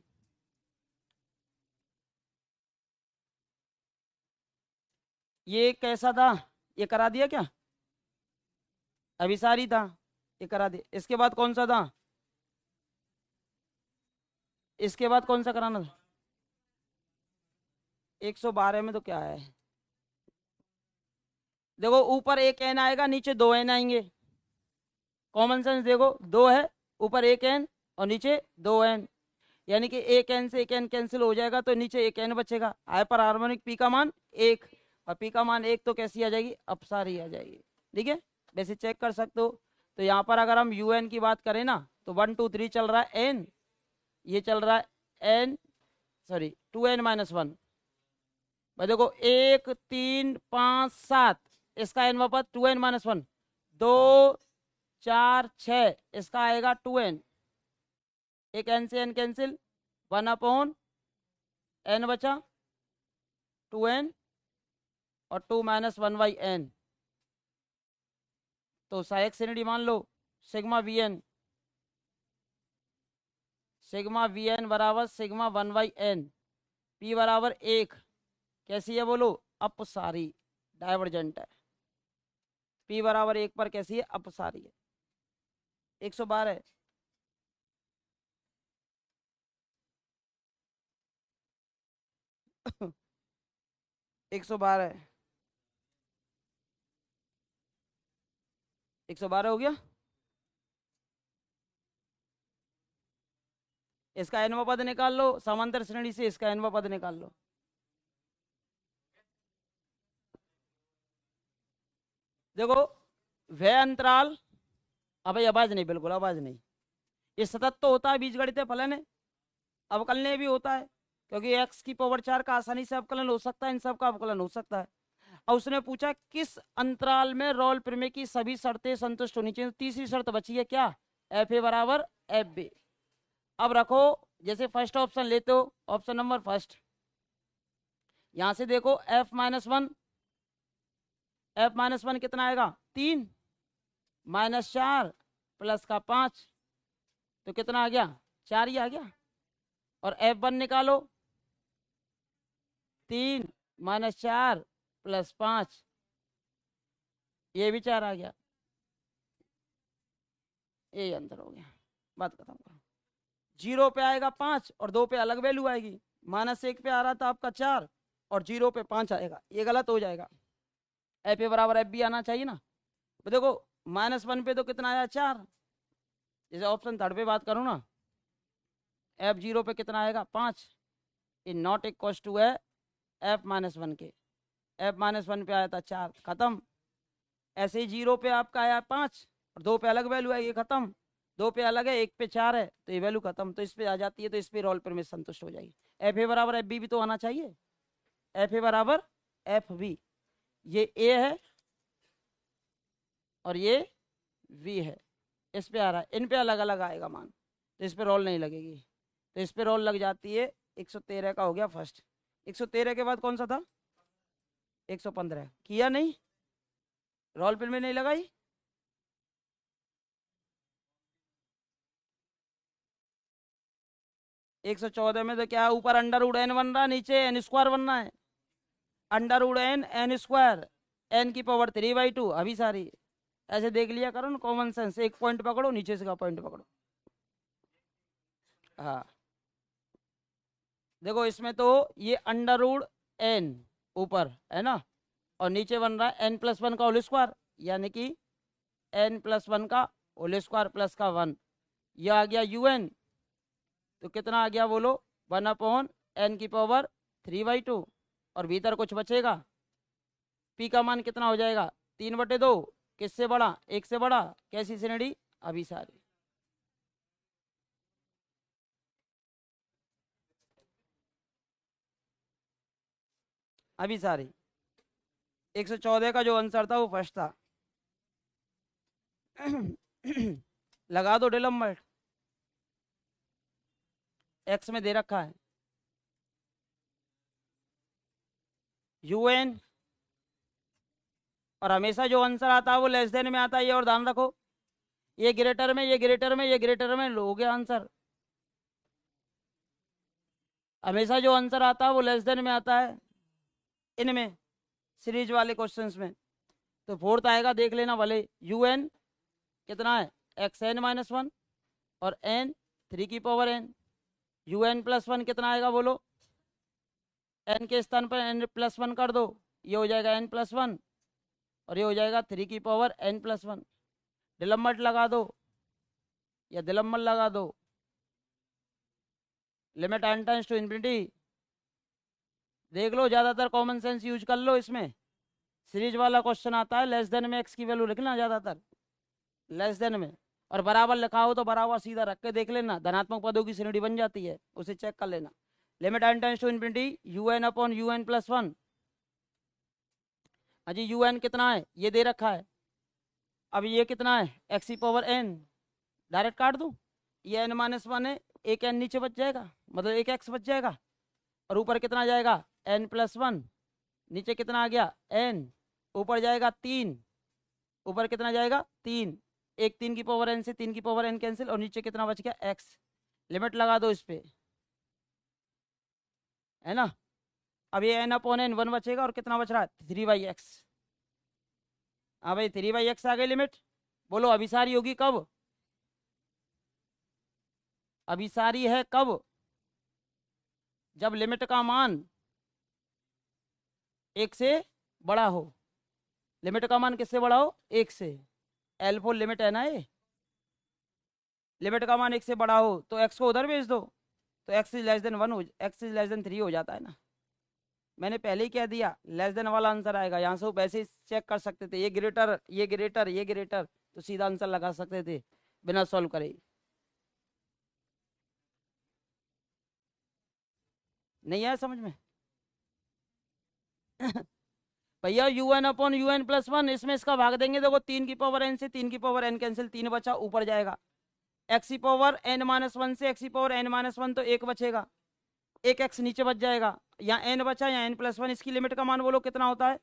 ये कैसा था? ये करा दिया क्या? अभिसारी था, ये करा दिया। इसके बाद कौन सा था? इसके बाद कौन सा कराना था? 112 में तो क्या है, देखो ऊपर एक एन आएगा, नीचे दो एन आएंगे। कॉमन सेंस देखो, दो है, ऊपर एक एन और नीचे दो एन, यानी कि एक एन से एक एन कैंसिल हो जाएगा तो नीचे एक एन बचेगा। हाइपर हार्मोनिक पी का मान 1, और पी का मान 1 तो कैसी आ जाएगी? अपसारी आ जाएगी। ठीक है, वैसे चेक कर सकते हो। तो यहाँ पर अगर हम यू एन की बात करें ना, तो 1 2 3 चल रहा है एन, ये चल रहा है एन, सॉरी 2n-1। भाई देखो 1 3 5 7, इसका एन वापस 2n-1, 2 4 6, इसका आएगा 2n, एक एन से एन कैंसिल, 1/n बचा, 2n और 2 - 1/n। तो सहायक श्रेणी मान लो sigma v n, sigma v n बराबर सिग्मा 1/n, पी बराबर 1, कैसी है बोलो? अपसारी, डाइवर्जेंट है। पी बराबर 1 पर कैसी है? अपसारी है। 112 112 112 हो गया। इसका nवां पद निकाल लो, समांतर श्रेणी से इसका nवां पद निकाल लो। देखो वह अंतराल, अब भाई आवाज नहीं, बिल्कुल आवाज नहीं। ये सतत तो होता है बीजगणितीय फलन है, अवकलनीय भी होता है, क्योंकि x की पावर 4 का आसानी से अवकलन हो सकता है, इन सब का अवकलन हो सकता है। और उसने पूछा किस अंतराल में रोल प्रमेय की सभी शर्तें संतुष्ट होनी चाहिए। तीसरी शर्त बची है क्या, एफ ए बराबर एफ बी। अब रखो, जैसे फर्स्ट ऑप्शन लेते हो, ऑप्शन नंबर फर्स्ट, यहां से देखो f-1, f-1 कितना आएगा 3 -4 प्लस का 5, तो कितना आ गया 4 ही आ गया। और f1 निकालो, 3 -4 प्लस 5, ये भी 4 आ गया। ये अंतर हो गया, बात खत्म करो। 0 पे आएगा 5 और 2 पे अलग वैल्यू आएगी। -1 पे आ रहा था आपका 4 और 0 पे 5 आएगा, ये गलत हो जाएगा। एफ ए बराबर एफ बी आना चाहिए ना। तो देखो -1 पे तो कितना आया 4, जैसे ऑप्शन थर्ड पे बात करूँ ना, f0 पे कितना आएगा 5, ये नॉट इक्वल टू है f-1 के। f-1 पे आया था 4, खत्म। ऐसे ही 0 पे आपका आया 5 और 2 पे अलग वैल्यू है, ये खत्म। 2 पे अलग है, 1 पे 4 है, तो ये वैल्यू खत्म। तो इस पे आ जाती है, तो इस पे रोल प्रमेय संतुष्ट हो जाएगी। एफ ए बराबर एफ बी भी तो आना चाहिए, एफ ए बराबर एफ बी, ये ए है और ये वी है, इस पे आ रहा है, इन पे अलग अलग आएगा मान, तो इस पे रोल नहीं लगेगी। तो इस पे रोल लग जाती है। 113 का हो गया फर्स्ट। 113 के बाद कौन सा था 115, किया नहीं, रोल प्रमेय नहीं लगाई। एक सौ चौदह में तो क्या, ऊपर अंडर रूट एन बन रहा है, नीचे एन स्क्वायर बनना है। Under root N, N square, N की पावर 3/2, अभी सारी ऐसे देख लिया करो ना, कॉमन सेंस। एक पॉइंट पकड़ो, नीचे से का पॉइंट पकड़ो। हाँ देखो, इसमें तो ये अंडर रूट एन ऊपर है ना, और नीचे बन रहा है n+1 का होल स्क्वायर, यानी कि n+1 का होल स्क्वायर प्लस का 1, यह आ गया un। तो कितना आ गया बोलो, 1/n की पावर 3/2, और भीतर कुछ बचेगा, p का मान कितना हो जाएगा 3/2। किससे बड़ा, एक से बड़ा, कैसी श्रेणी, अभी सारी। अभी सारी 114 का जो आंसर था वो फर्स्ट था। लगा दो डिलम्बर्ट, एक्स में दे रखा है un, और हमेशा जो आंसर आता है वो लेस देन में आता है, ये और ध्यान रखो। ये ग्रेटर में, ये ग्रेटर में, ये ग्रेटर में, लो हो गया आंसर। हमेशा जो आंसर आता है वो लेस देन में आता है इनमें, सीरीज वाले क्वेश्चंस में। तो फोर्थ आएगा, देख लेना भले, un कितना है xn-1 और n 3 की पावर n, un+1 कितना आएगा बोलो, n के स्थान पर n+1 कर दो, ये हो जाएगा n+1 और ये हो जाएगा 3 की पावर n+1। डिलम्बर्ट लगा दो या दिलम्बल लगा दो, limit n tends to infinity. देख लो, ज्यादातर कॉमन सेंस यूज कर लो, इसमें सीरीज वाला क्वेश्चन आता है, लेस देन में x की वैल्यू लिखना ज्यादातर, लेस देन में। और बराबर लिखा हो तो बराबर सीधा रख के देख लेना, धनात्मक पदों की श्रेणी बन जाती है, उसे चेक कर लेना। Limit n tends to infinity un/un+1। अजी un कितना है ये दे रखा है, अब ये कितना है x की पावर n, डायरेक्ट काट दूं, ये n-1 है, एक n नीचे बच जाएगा, मतलब एक x बच जाएगा, और ऊपर कितना जाएगा n+1, नीचे कितना आ गया n, ऊपर जाएगा 3, ऊपर कितना जाएगा 3, एक 3 की पावर n से 3 की पावर n कैंसिल, और नीचे कितना बच गया x। लिमिट लगा दो इस पे, है ना। अब ये n/n 1 बचेगा, और कितना बच रहा है 3/x। हाँ भाई 3/x आ गई लिमिट। बोलो अभिसारी होगी कब, अभिसारी है कब, जब लिमिट का मान एक से बड़ा हो। लिमिट का मान किससे बड़ा हो, एक से, L4 लिमिट है ना ये, लिमिट का मान एक से बड़ा हो तो x को उधर भेज दो, तो x इज लेस देन 1 हो, x इज लेस देन 3 हो जाता है ना। मैंने पहले ही कह दिया लेस देन वाला आंसर आएगा। यहाँ से वो वैसे ही चेक कर सकते थे, ये ग्रेटर ये ग्रेटर ये ग्रेटर, तो सीधा आंसर लगा सकते थे बिना सॉल्व करे। नहीं आया समझ में? भैया u n upon u n plus one, इसमें इसका भाग देंगे। देखो 3 की पावर एन से 3 की पावर एन कैंसिल, 3 बचा, ऊपर जाएगा। एक्स की पावर एन माइनस वन से एक्स की पावर एन माइनस वन, तो एक बचेगा, एक एक्स नीचे बच जाएगा। यहाँ एन बचा, यहाँ एन प्लस वन, इसकी लिमिट का मान बोलो कितना होता है?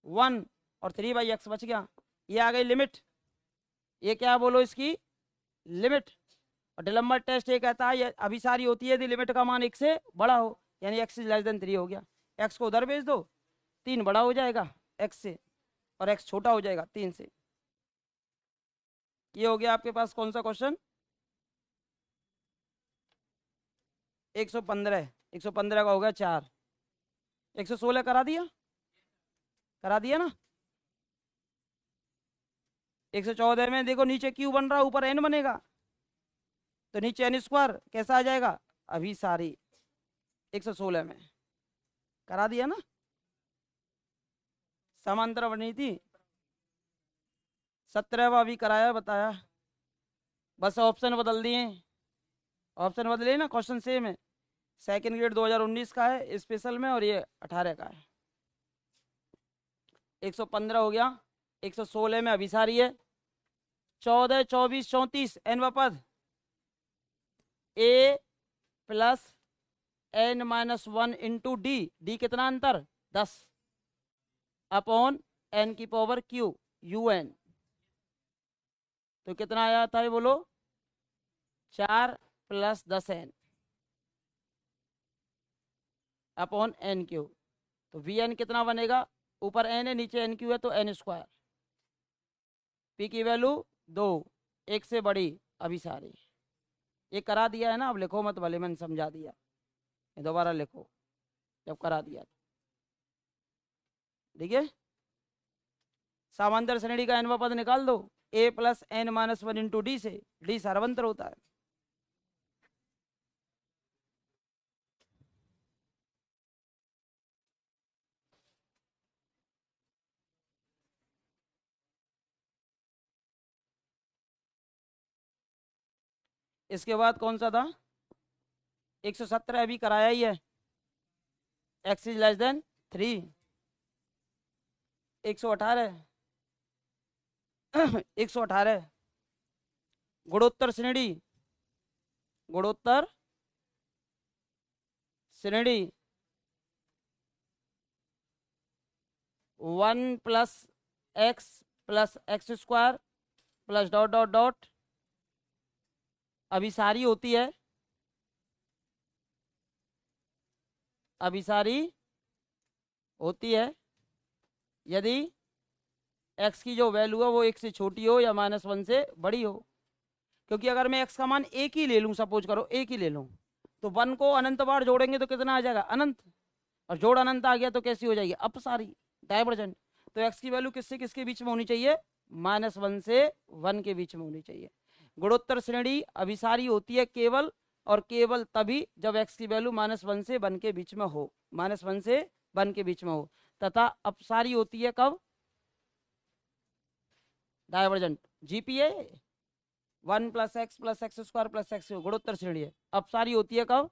1, और 3/x बच गया। ये आ गई लिमिट। ये क्या है बोलो इसकी लिमिट। और डिलम्बर टेस्ट ये कहता है ये अभिसारी होती है यदि लिमिट का मान 1 से बड़ा हो, यानी x इज लेस देन 3 हो गया। x को उधर भेज दो, 3 बड़ा हो जाएगा x से और x छोटा हो जाएगा 3 से। ये हो गया आपके पास कौन सा क्वेश्चन? 115। 115 का हो गया 4। 116 करा दिया ना। 114 में देखो नीचे क्यू बन रहा है, ऊपर एन बनेगा, तो नीचे एन स्क्वायर कैसा आ जाएगा? अभिसारी। 116 में करा दिया ना। समांतर बनी थी 17वां अभी कराया, बताया, बस ऑप्शन बदल दिए। ऑप्शन बदले ना, क्वेश्चन सेम है। सेकंड ग्रेड 2019 का है स्पेशल में, और ये 18 का है। 115 हो गया। 116 में अभिसारी है। 14, 24, 34 एन पद a plus n minus one into d, d कितना अंतर? 10 अपॉन एन की पावर क्यू यू एन, तो कितना आया था ये बोलो? 4 + 10n अपॉन एन क्यू। तो वी एन कितना बनेगा? ऊपर एन है नीचे एन क्यू है, तो एन स्क्वायर। पी की वैल्यू 2, 1 से बड़ी अभिसारी। ये करा दिया है ना, अब लिखो मत, भले मैंने समझा दिया, ये दोबारा लिखो जब करा दिया। ठीक है, समांतर श्रेणी का nवां पद निकाल दो, a plus n minus one into d से। डी सार्वंतर होता है। इसके बाद कौन सा था? 117 अभी कराया ही है। x is less then 3। 118 118 गुणोत्तर श्रेणी, गुणोत्तर श्रेणी 1 + x + x square plus dot dot dot अभिसारी होती है। अभिसारी होती है यदि x की जो वैल्यू है वो 1 से छोटी हो या -1 से बड़ी हो। क्योंकि अगर मैं x का मान 1 ही ले लूँ, सपोज करो 1 ही ले लूँ, तो 1 को अनंत बार जोड़ेंगे तो कितना आ जाएगा? अनंत। और जोड़ अनंत आ गया तो कैसी हो जाएगी? अपसारी, डाइवर्जेंट। तो x की वैल्यू किससे किसके बीच में होनी चाहिए? -1 से 1 के बीच में होनी चाहिए। गुणोत्तर श्रेणी अभिसारी होती है केवल और केवल तभी जब x की वैल्यू -1 से 1 के बीच में हो, -1 से 1 के बीच में हो। तथा अपसारी होती है कब? Divergent. GPA 1 + x + x square + x गुणोत्तर श्रेणी है। अपसारी होती है कब?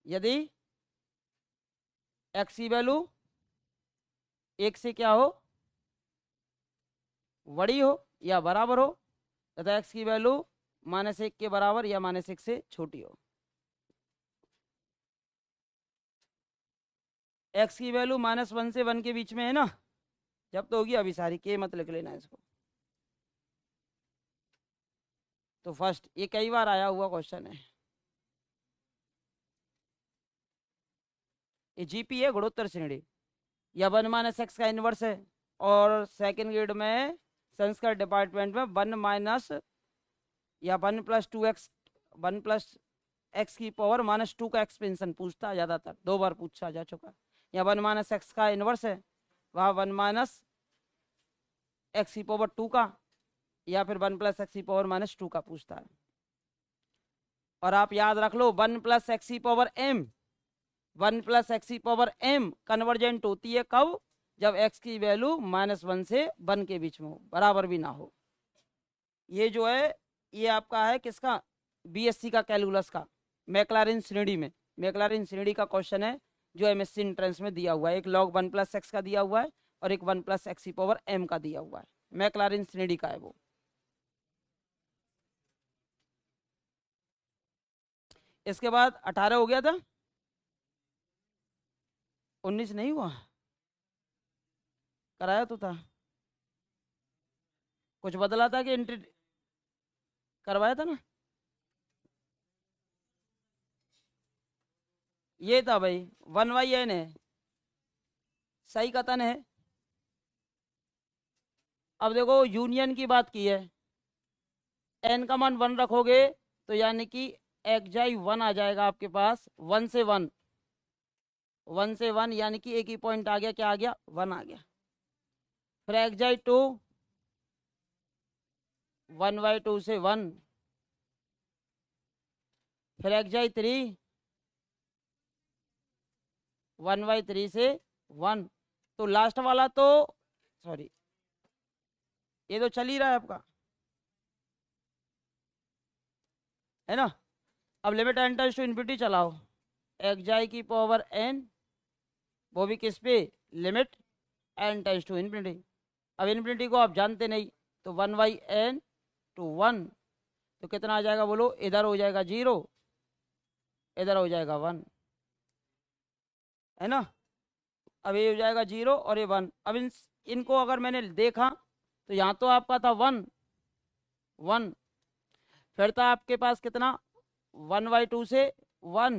यदि x की वैल्यू 1 से क्या हो? बड़ी हो या बराबर हो, तथा x की वैल्यू -1 के बराबर या -1 से छोटी हो। x की वैल्यू -1 से 1 के बीच में है ना, जब तो होगी अभिसारी। के मत लिख लेना इसको। तो फर्स्ट, ये कई बार आया हुआ क्वेश्चन है। ये जीपी है गुणोत्तर श्रेणी, या 1 - x का इनवर्स है। और सेकंड ग्रेड में संस्कृत डिपार्टमेंट में 1 या 1 + 2x 1 + x की पावर -2 का एक्सपेंशन पूछता है ज्यादातर, 2 बार पूछा जा चुका। या 1 - x का इनवर्स है, वहाँ 1 - x की पावर 2 का, या फिर 1 + x की पावर -2 का पूछता है। और आप याद रख लो 1 plus x power m, 1 plus x power m convergent होती है कब? जब एक्स की वैल्यू -1 से 1 के बीच में हो, बराबर भी ना हो। ये जो है ये आपका है किसका? बीएससी का कैलकुलस का, मैक्लॉरिन श्रेणी में। मैक्लॉरिन श्रेणी का क्वेश्चन है जो एमएससी एंट्रेंस में दिया हुआ है। एक लॉग 1 प्लस एक्स का दिया हुआ है और एक 1 प्लस एक्स पावर एम का दिया हुआ है। मैक्लॉरिन श्रेणी का है वो। इसके बाद 18 हो गया था, 19 नहीं हुआ, कराया तो था, कुछ बदला था कि एंट्री करवाया था ना? ये था भाई 1/n है, सही कथन है। अब देखो यूनियन की बात की है, एन का मान 1 रखोगे तो यानी कि एक्जाई 1 आ जाएगा आपके पास, 1 से 1, 1 से 1 यानी कि एक ही पॉइंट आ गया, क्या आ गया? 1 आ गया। फिर एक्जाई 2 1/2 से 1, फिर एक्जाई 3 1/3 से 1। तो लास्ट वाला तो सॉरी, ये तो चल ही रहा है आपका, है ना? अब limit n tends to infinity चलाओ, एक्जाई की पावर एन, वो भी किस पे? Limit n tends to infinity. अब इन्फिनिटी को आप जानते नहीं, तो 1/n टू 1, तो कितना आ जाएगा बोलो? इधर हो जाएगा 0, इधर हो जाएगा 1, है ना? अब ये हो जाएगा 0 और ये 1। अब इनको अगर मैंने देखा तो यहाँ तो आपका था 1 1, फिर था आपके पास कितना? 1/2 से 1,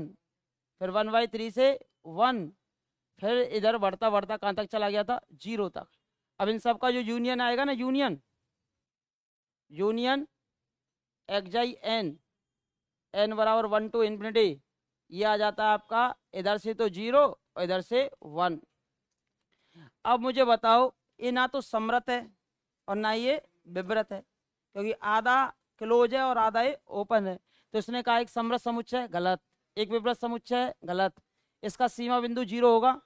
फिर 1/3 से 1, फिर इधर बढ़ता बढ़ता कहाँ तक चला गया था? 0 तक। अब इन सब का जो यूनियन आएगा ना, union union x i n, n बराबर 1 टू इन्फिनिटी, ये आ जाता है आपका इधर से तो 0 और इधर से 1। अब मुझे बताओ, ये ना तो समृत है और ना ये विवृत है, क्योंकि आधा क्लोज है और आधा ये ओपन है। तो इसने कहा एक समृत समुच्चय, गलत। एक विवृत समुच्चय, गलत। इसका सीमा बिंदु 0 होगा,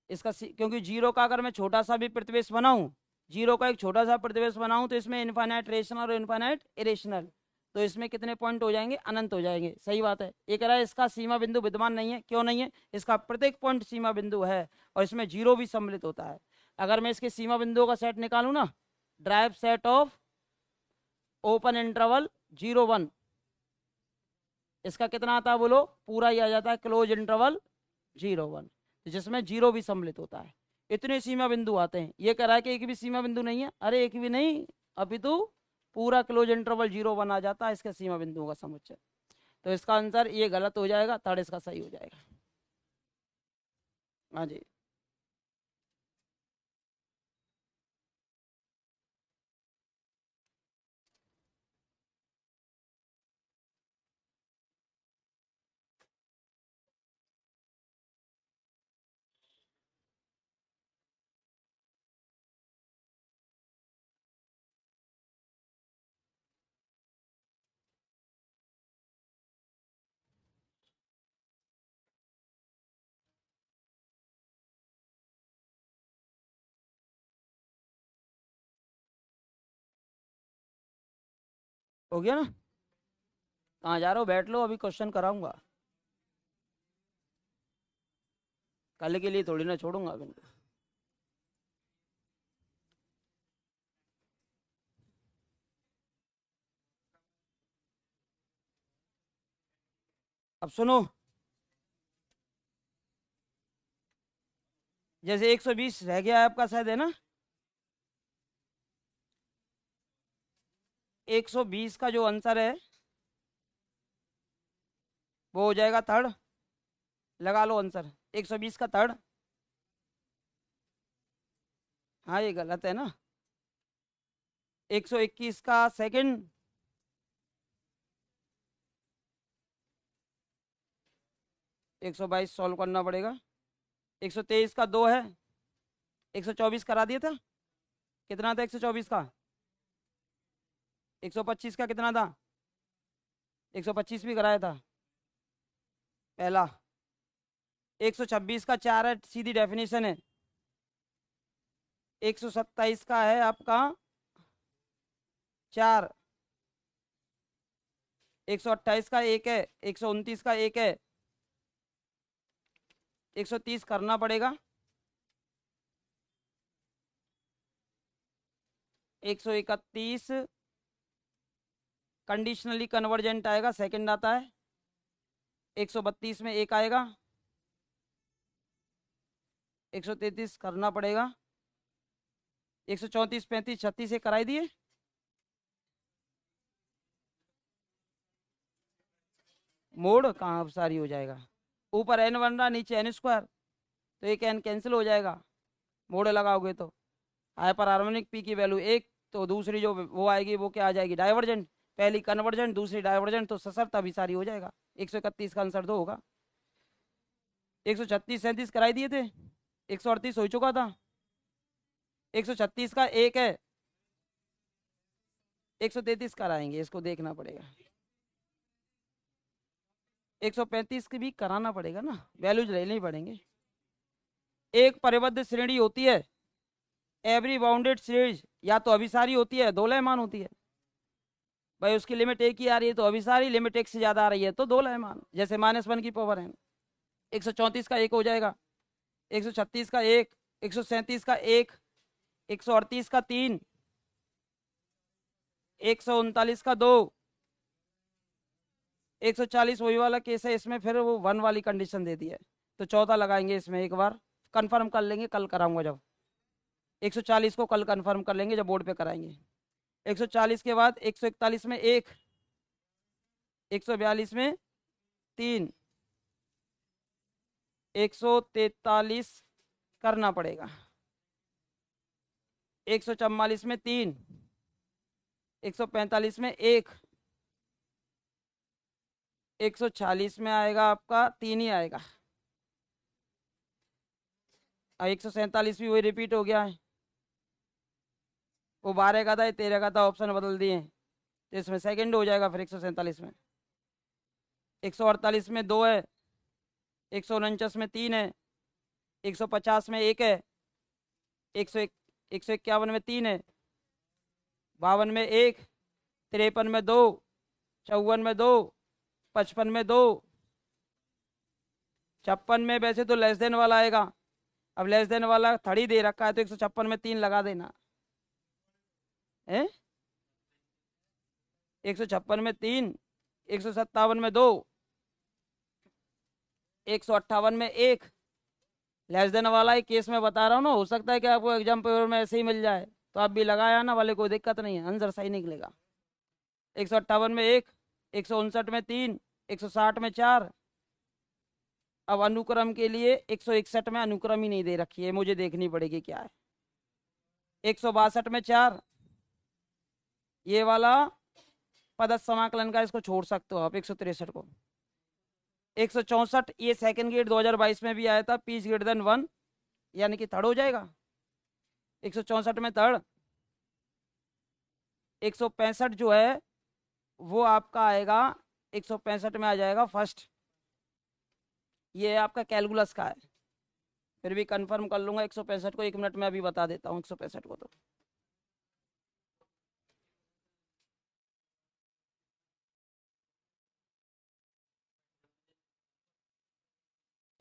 इसका क्योंकि 0 का अगर मैं छोटा सा भी प्रतिवेश बनाऊं, 0 का एक छोटा सा प्रतिवेश बनाऊं, तो इसमें इनफाइनाइट रेशनल और इनफाइनाइट इरेशनल, तो इसमें कितने पॉइंट हो जाएंगे? अनंत हो जाएंगे। सही बात है। ये कह रहा है इसका सीमा बिंदु विद्यमान नहीं है। क्यों नहीं है? इसका प्रत्येक पॉइंट सीमा बिंदु है और इसमें 0 भी सम्मिलित होता है। अगर मैं इसके सीमा बिंदुओं का सेट निकालूं ना, drive set of open interval 0 1, इसका कितना आता है बोलो? पूरा ही आ जाता है क्लोज इंटरवल 0 1, जिसमें 0 भी सम्मिलित होता है। इतने सीमा बिंदु आते हैं। ये कह रहा है कि एक भी सीमा बिंदु नहीं है। अरे एक भी नहीं, अभी तो पूरा क्लोज इंटरवल 0 1 आ जाता है इसके सीमा बिंदुओं का समुच्चय। तो इसका आंसर ये गलत हो जाएगा, थर्ड इसका सही हो जाएगा। हाँ जी। हो गया ना? कहाँ जा रहे हो? बैठ लो, अभी क्वेश्चन कराऊंगा। कल के लिए थोड़ी ना छोड़ूंगा अब इनको। अब सुनो, जैसे 120 रह गया है आपका, शायद, है ना? 120 का जो आंसर है वो हो जाएगा थर्ड। लगा लो आंसर 120 का थर्ड। हाँ ये गलत है ना? 121 का सेकंड, 122 सॉल्व करना पड़ेगा। 123 का 2 है, 124 करा दिया था। कितना था 124 का? 125 का कितना था? 125 भी कराया था पहला। 126 का 4 है, सीधी डेफिनेशन है। 127 का है आपका 4। 128 का 1 है, 129 का 1 है, 130 करना पड़ेगा। 131 कंडीशनली कन्वर्जेंट आएगा, सेकंड आता है। 132 में 1 आएगा। 133 करना पड़ेगा। 134 35 36 कराई दिए। मोड कहाँ सारी हो जाएगा, ऊपर एन बन रहा, नीचे एन स्क्वायर, तो एक एन कैंसिल हो जाएगा मोड लगाओगे तो। हाइपर हार्मोनिक पी की वैल्यू 1, तो दूसरी जो वो आएगी वो क्या आ जाएगी, डाइवर्जेंट। पहली कन्वर्जेंट, दूसरी डाइवर्जेंट, तो सशर्त अभिसारी हो जाएगा। 131 का आंसर 2 होगा। 136 37 कराई दिए थे, 138 हो चुका था। 136 का 1 है, 133 कराएंगे, इसको देखना पड़ेगा। 135 की भी कराना पड़ेगा ना, वैल्यूज लेने ही पड़ेंगे। एक परिबद्ध श्रेणी होती है, एवरी बाउंडेड सीरीज या तो अभिसारी होती है, दो लयमान होती है। भाई उसकी लिमिट एक ही आ रही है तो अभिसारी, लिमिट एक से ज्यादा आ रही है तो दो लयमान, जैसे -1 की पावर है। 134 का 1 हो जाएगा, 136 का 1, 137 का 1, 138 का 3, 139 का 2, 140 वही वाला केस है, इसमें फिर वो 1 वाली कंडीशन दे दी है, तो चौथा लगाएंगे इसमें। एक बार कंफर्म कर लेंगे, कल कराऊंगा जब। 140 को कल कंफर्म कर लेंगे जब बोर्ड पे कराएंगे। 140 के बाद 141 में 1, 142 में 3, 143 करना पड़ेगा, 144 में 3, 145 में 1, 146 में आएगा आपका 3 ही आएगा। 147 भी वही रिपीट हो गया है, वो 12 का था, ये 13 का था, ऑप्शन बदल दिए, तो इसमें सेकंड हो जाएगा फिर 147 में। 148 में 2 है, 149 में 3 है, 150 में 1 है, 151 में 3 है, 52 में 1, 53 में 2, 54 में 2, 55 में 2, 56 में वैसे तो लेस देन वाला आएगा, अब लेस देन वाला थड़ी दे रखा है तो 156 में 3 लगा देना है। 156 में 3, 157 में 2, 158 में 1, लेस देन वाला ही केस में बता रहा हूँ ना, हो सकता है कि आपको एग्जाम पेपर में ऐसे ही मिल जाए, तो आप भी लगाया ना वाले, कोई दिक्कत नहीं है, आंसर सही निकलेगा। 158 में 1, 159 में 3, 160 में 4। अब अनुक्रम के लिए 161 में अनुक्रम ही नहीं दे रखी है, मुझे देखनी पड़ेगी क्या है। 162 में 4, ये वाला पदस्थ समाकलन का, इसको छोड़ सकते हो आप। 163 को 164, ये सेकंड ग्रेड 2022 में भी आया था, पी ग्रेटर देन 1, यानी कि थर्ड हो जाएगा। 164 में थर्ड। 165 जो है वो आपका आएगा, 165 में आ जाएगा फर्स्ट, ये आपका कैलकुलस का है, फिर भी कंफर्म कर लूंगा 165 को, 1 मिनट में अभी बता देता हूँ 165 को। तो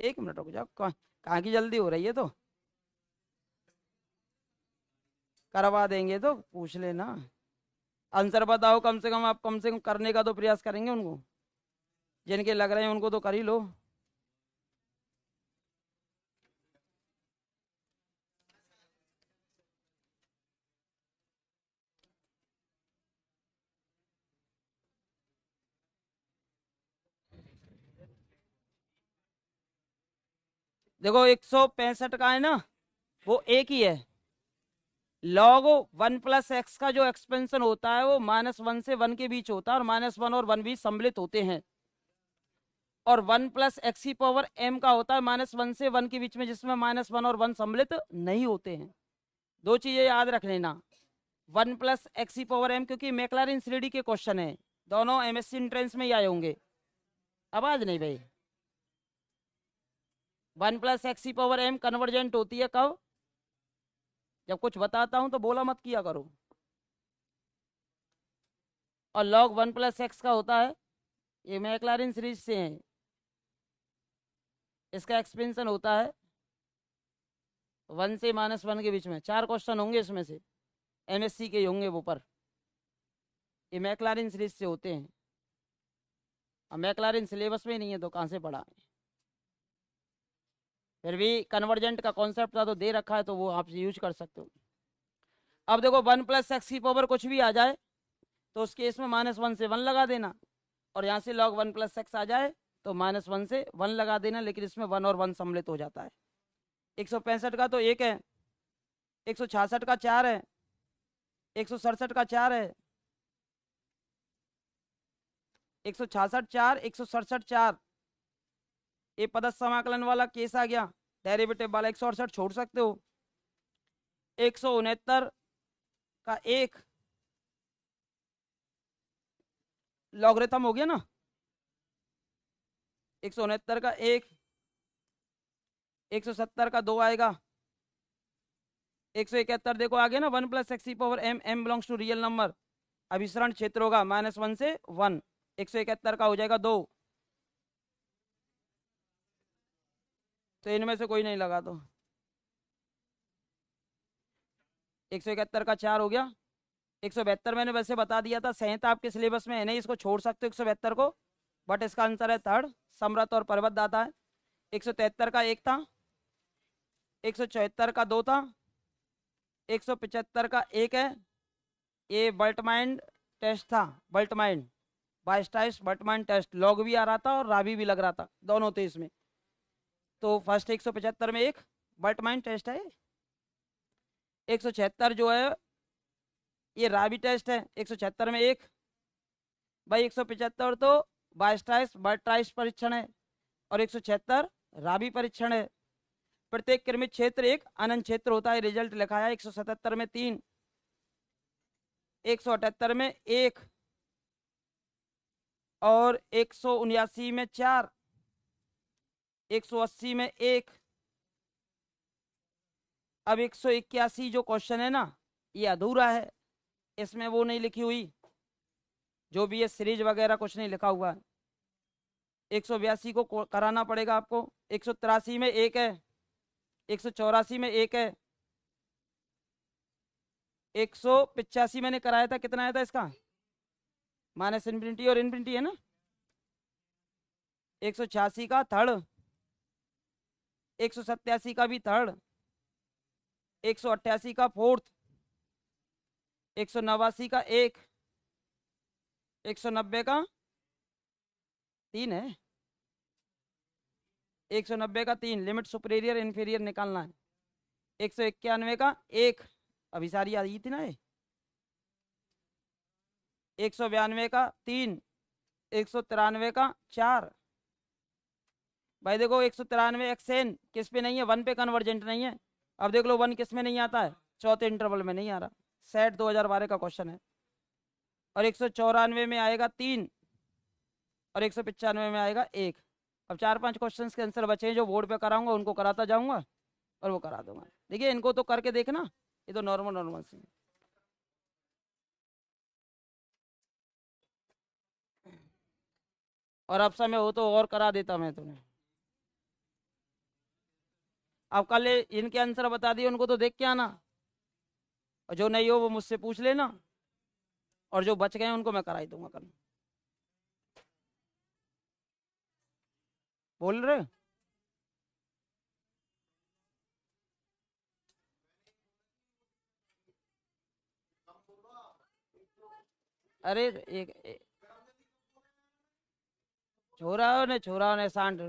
1 मिनट रुक जाओ, कहाँ की जल्दी हो रही है, तो करवा देंगे, तो पूछ लेना। आंसर बताओ कम से कम, आप कम से कम करने का तो प्रयास करेंगे, उनको जिनके लग रहे हैं उनको तो कर ही लो। देखो 165 का है ना, वो एक ही है। लॉग 1 प्लस एक्स का जो एक्सपेंशन होता है वो -1 से 1 के बीच होता है, और -1 और 1 भी सम्मिलित होते हैं। और 1 प्लस एक्स की पावर m का होता है -1 से 1 के बीच में, जिसमें -1 और 1 सम्मिलित नहीं होते हैं। दो चीजें याद रख लेना, 1 प्लस एक्स पावर एम, क्योंकि मैक्लारिन श्रेणी के क्वेश्चन है, दोनों एमएससी एंट्रेंस में ही आए होंगे। आवाज नहीं भाई। 1 plus x power m convergent होती है कब? जब कुछ बताता हूं तो बोला मत किया करो। और लॉग 1 प्लस एक्स का होता है, ये मैक्लारिन सीरीज से है, इसका एक्सपेंशन होता है 1 से -1 के बीच में। 4 क्वेश्चन होंगे इसमें से, एमएससी के होंगे वो, पर ये मैक्लारिन सीरीज से होते हैं। अब मैक्लारिन सिलेबस में ही नहीं है तो कहाँ से पढ़ा है? फिर भी कन्वर्जेंट का कॉन्सेप्ट था तो दे रखा है, तो वो आप यूज कर सकते हो। अब देखो 1 प्लस एक्स की पावर कुछ भी आ जाए तो उस केस में -1 से 1 लगा देना, और यहाँ से log 1 प्लस एक्स आ जाए तो -1 से 1 लगा देना, लेकिन इसमें 1 और 1 सम्मिलित हो जाता है। 165 का तो 1 है, 166 का 4 है, 167 का 4 है, 166 4, 167 4, ये पदस्थ समाकलन वाला केस आ गया। डेरिवेटिव वाला 168 छोड़ सकते हो। 169 का 1 लॉगरिथम हो गया ना, 169 का 1, 170 का 2 आएगा, 171 देखो आ गया ना, 1 plus x power m, m belongs to real number, अभिसरण क्षेत्र होगा -1 से 1, 171 का हो जाएगा 2, तो इनमें से कोई नहीं लगा तो 171 का 4 हो गया। 172 मैंने वैसे बता दिया था, संहिता आपके सिलेबस में है नहीं, इसको छोड़ सकते हो 172 को, बट इसका आंसर है थर्ड, समृद्ध और पर्वत दाता है। 173 का 1 था, 174 का 2 था, 175 का 1 है, ये बल्टमाइन टेस्ट था, बल्टमाइन बाइस्टाइस बल्टमाइन टेस्ट, लॉग भी आ रहा था और राबी भी लग रहा था, दोनों थे इसमें। तो फर्स्ट 175 में एक बल्टमाइन टेस्ट है, 176 जो है ये राबी टेस्ट है, 176 में एक भाई, 175 तो बाइस्टाइस बल्ट्राइस परीक्षण है और 176 राबी परीक्षण है। प्रत्येक क्रमिक क्षेत्र एक अनंत क्षेत्र होता है, रिजल्ट लिखा है 177 में 3, 178 में 1 और 179 में 4, 180 में 1। अब 181 जो क्वेश्चन है ना, ये अधूरा है, इसमें वो नहीं लिखी हुई, जो भी ये सीरीज वगैरह कुछ नहीं लिखा हुआ है। 182 को कराना पड़ेगा आपको। 183 में 1 है, 184 में 1 है, 185 मैंने कराया था, कितना आया था इसका? -इन्फिनिटी और इन्फिनिटी है ना। 186 का थर्ड, 187 का भी थर्ड, 188 का फोर्थ, 189 का 1, 190 का 3 है, 190 का 3, लिमिट सुपीरियर इन्फीरियर निकालना है। 191 का 1, अभी सारी आई थी ना ये। 192 का 3, 193 का 4। भाई देखो 193 एक्सेन किस पे नहीं है? 1 पे कन्वर्जेंट नहीं है। अब देख लो 1 किस में नहीं आता है? चौथे इंटरवल में नहीं आ रहा। सेट 2012 का क्वेश्चन है। और 194 में आएगा 3 और 195 में आएगा 1। अब 4-5 क्वेश्चन के आंसर बचे हैं जो बोर्ड पे कराऊंगा, उनको कराता जाऊंगा और वो करा दूंगा। देखिए इनको तो करके देखना, ये तो नॉर्मल नॉर्मल से। और अब समय हो तो और करा देता मैं तुम्हें। अब कल इनके आंसर बता दिए, उनको तो देख के आना, और जो नहीं हो वो मुझसे पूछ लेना, और जो बच गए हैं उनको मैं करा ही दूंगा कल। बोल रहे? अरे एक छोरा ने सांड